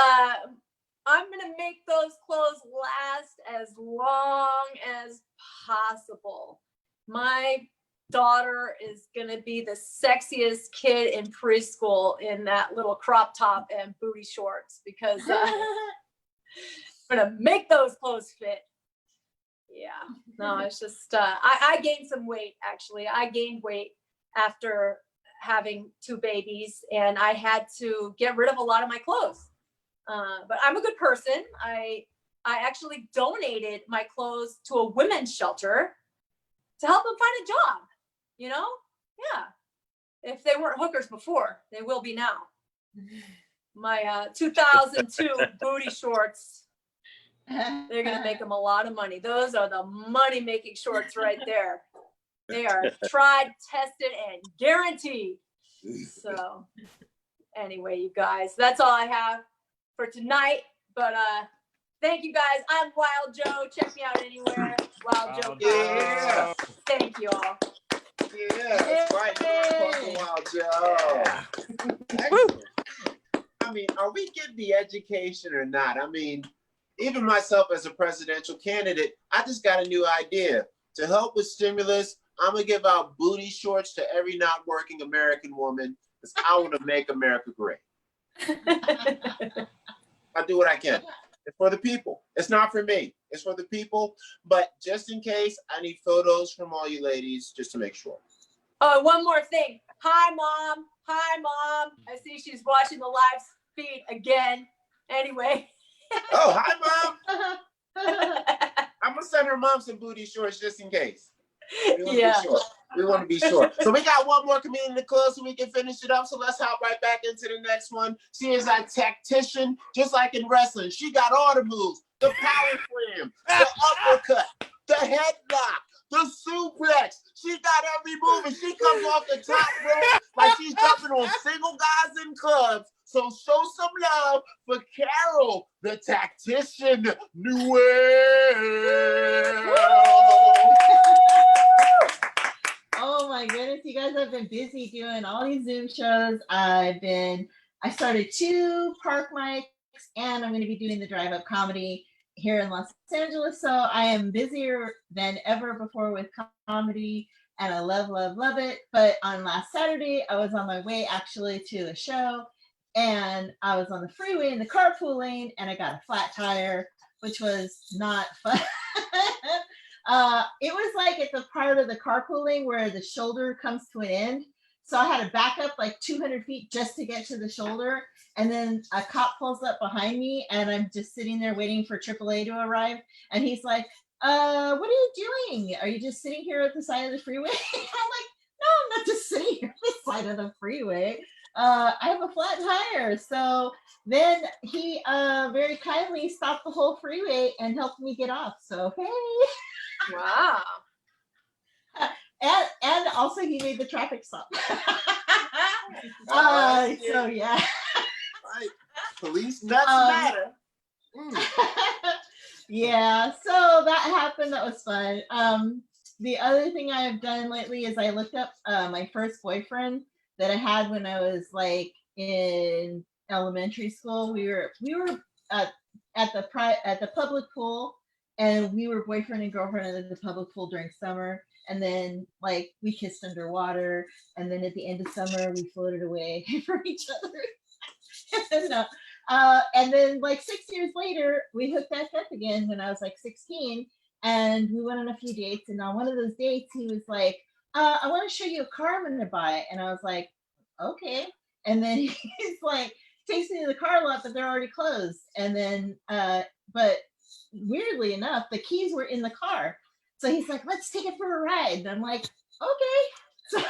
I'm gonna make those clothes last as long as possible. My daughter is gonna be the sexiest kid in preschool in that little crop top and booty shorts because I'm gonna make those clothes fit. Yeah, no, it's just I gained some weight. Actually, I gained weight after having 2 babies, and I had to get rid of a lot of my clothes. But I'm a good person. I actually donated my clothes to a women's shelter to help them find a job. You know, yeah. If they weren't hookers before, they will be now. My 2002 booty shorts, they're gonna make them a lot of money. Those are the money-making shorts right there. They are tried, tested, and guaranteed. So anyway, you guys, that's all I have for tonight. But thank you guys. I'm Wild Joe. Check me out anywhere. Wild Joe. Yeah. Thank you all. Yeah, that's right. Wild Joe. Excellent. I mean, are we getting the education or not? I mean, even myself as a presidential candidate, I just got a new idea. To help with stimulus, I'm going to give out booty shorts to every not working American woman because I want to make America great. I do what I can. It's for the people. It's not for me. It's for the people. But just in case, I need photos from all you ladies just to make sure. Oh, one more thing. Hi, Mom. Hi, Mom. I see she's watching the live feed again. Anyway. Oh, hi, Mom. I'm going to send her mom some booty shorts just in case. We want to be sure. So we got one more comedian to close so we can finish it up. So let's hop right back into the next one. She is a tactician, just like in wrestling. She got all the moves. The power slam, the uppercut, the headlock, the suplex. She got every move, and she comes off the top rope like she's jumping on single guys in clubs. So show some love for Carol, the tactician Newell. Oh my goodness, you guys have been busy doing all these Zoom shows. I started 2 park mics, and I'm going to be doing the drive-up comedy here in Los Angeles. So I am busier than ever before with comedy, and I love, love, love it. But on last Saturday, I was on my way actually to a show, and I was on the freeway in the carpool lane, and I got a flat tire, which was not fun. It was like at the part of the carpooling where the shoulder comes to an end. So I had to back up like 200 feet just to get to the shoulder. And then a cop pulls up behind me, and I'm just sitting there waiting for AAA to arrive. And he's like, what are you doing? Are you just sitting here at the side of the freeway? I'm like, no, I'm not just sitting here at the side of the freeway. I have a flat tire. So then he very kindly stopped the whole freeway and helped me get off. So, hey. Wow. And also he made the traffic stop. So yeah. Right. Police nuts matter. Yeah, so that happened. That was fun. The other thing I have done lately is I looked up my first boyfriend that I had when I was like in elementary school. We were at the public pool, and we were boyfriend and girlfriend at the public pool during summer. And then like we kissed underwater, and then at the end of summer we floated away from each other. And then like 6 years later we hooked back up again when I was like 16, and we went on a few dates. And on one of those dates he was like, I want to show you a car I'm gonna buy. And I was like, okay. And then he's like, takes me to the car lot, but they're already closed. And then but weirdly enough, the keys were in the car. So he's like, let's take it for a ride. And I'm like, okay. So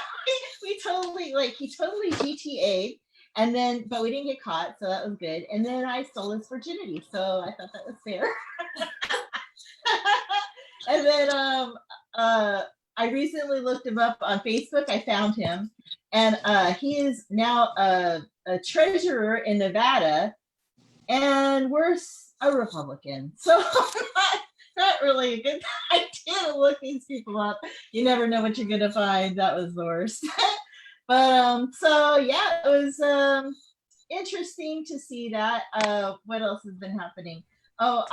we totally, like, he totally GTA'd. And then, but we didn't get caught, so that was good. And then I stole his virginity, so I thought that was fair. And then I recently looked him up on Facebook. I found him, and he is now a treasurer in Nevada, and we're a Republican. So not really a good idea to look these people up. You never know what you're gonna find. That was the worst. But so yeah, it was interesting to see that. What else has been happening? Oh,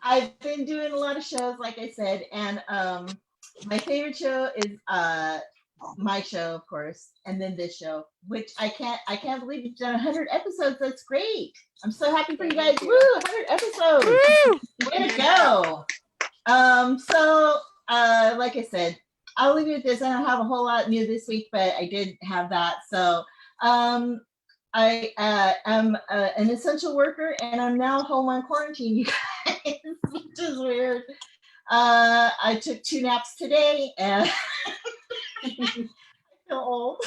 I've been doing a lot of shows, like I said, and my favorite show is my show, of course, and then this show, which I can't believe you've done 100 episodes. That's great. I'm so happy for you guys. Woo, 100 episodes. Woo! Way to go. So like I said, I'll leave you with this. I don't have a whole lot new this week, but I did have that. So I am an essential worker, and I'm now home on quarantine, you guys, which is weird. I took 2 naps today, and I feel old.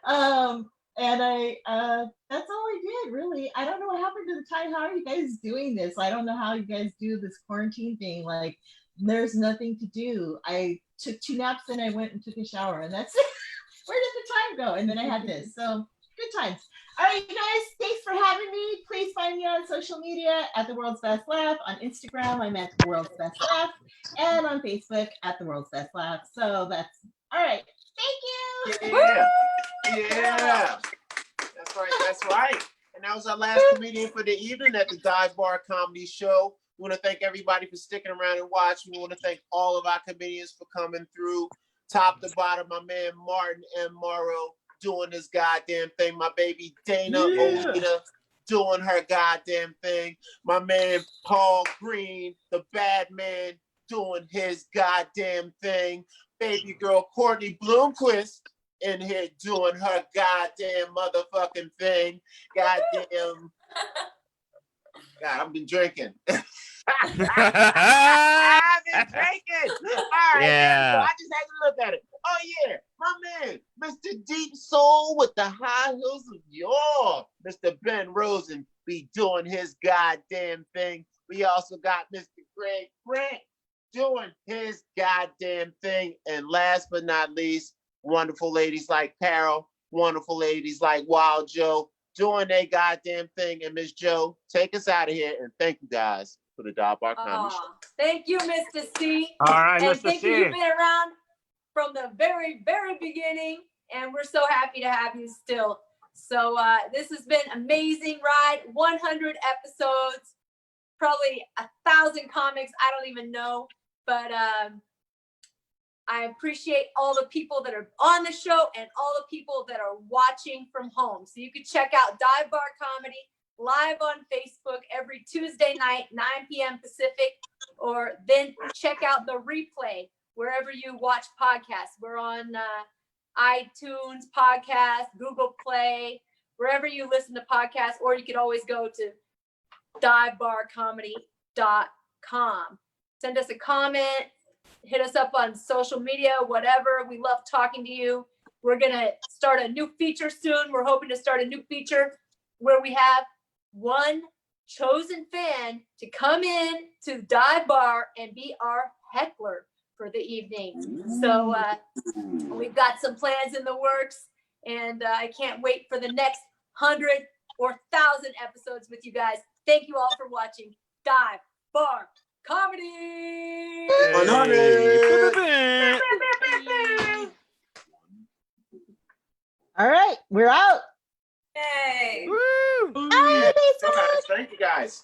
And that's all I did, really. I don't know what happened to the time. How are you guys doing this? I don't know how you guys do this quarantine thing. Like, there's nothing to do. I took 2 naps, and I went and took a shower, and that's it. Where did the time go? And then I had this. So good times. All right, you guys, thanks for having me. Please find me on social media at The World's Best Laugh. On Instagram, I'm at The World's Best Laugh. And on Facebook at The World's Best Laugh. So that's all right. Thank you. Yeah. Yeah. That's right. That's right. And that was our last comedian for the evening at the Dive Bar Comedy Show. We want to thank everybody for sticking around and watching. We want to thank all of our comedians for coming through. Top to bottom, my man Martin Morrow doing his goddamn thing. My baby Dana Olita doing her goddamn thing. My man Paul Green, the bad man, doing his goddamn thing. Baby girl Courtney Blomquist in here doing her goddamn motherfucking thing. Goddamn. God, I've been drinking. I've been drinking. All right, Yeah. so I just had to look at it. Oh yeah, my man, Mr. Deep Soul with the high heels of yore. Mr. Ben Rosen be doing his goddamn thing. We also got Mr. Brent doing his goddamn thing. And last but not least, wonderful ladies like Carol, wonderful ladies like Wild Joe doing their goddamn thing. And Miss Joe, take us out of here. And thank you guys for the Dive Bar Comedy Show. Thank you, Mr. C. All right, And Mr. thank C. you. You've been around from the very, very beginning, and we're so happy to have you still. So this has been an amazing ride. 100 episodes, probably 1,000 comics. I don't even know, but I appreciate all the people that are on the show and all the people that are watching from home. So you can check out Dive Bar Comedy live on Facebook every Tuesday night, 9 p.m. Pacific, or then check out the replay wherever you watch podcasts. We're on iTunes podcast, Google Play, wherever you listen to podcasts, or you could always go to divebarcomedy.com. Send us a comment, hit us up on social media, whatever. We love talking to you. We're going to start a new feature soon. We're hoping to start a new feature where we have one chosen fan to come in to Dive Bar and be our heckler for the evening. So we've got some plans in the works, and I can't wait for the next 100 or 1,000 episodes with you guys. Thank you all for watching Dive Bar Comedy. 100. All right, we're out. Yay. Bye, Thank you guys.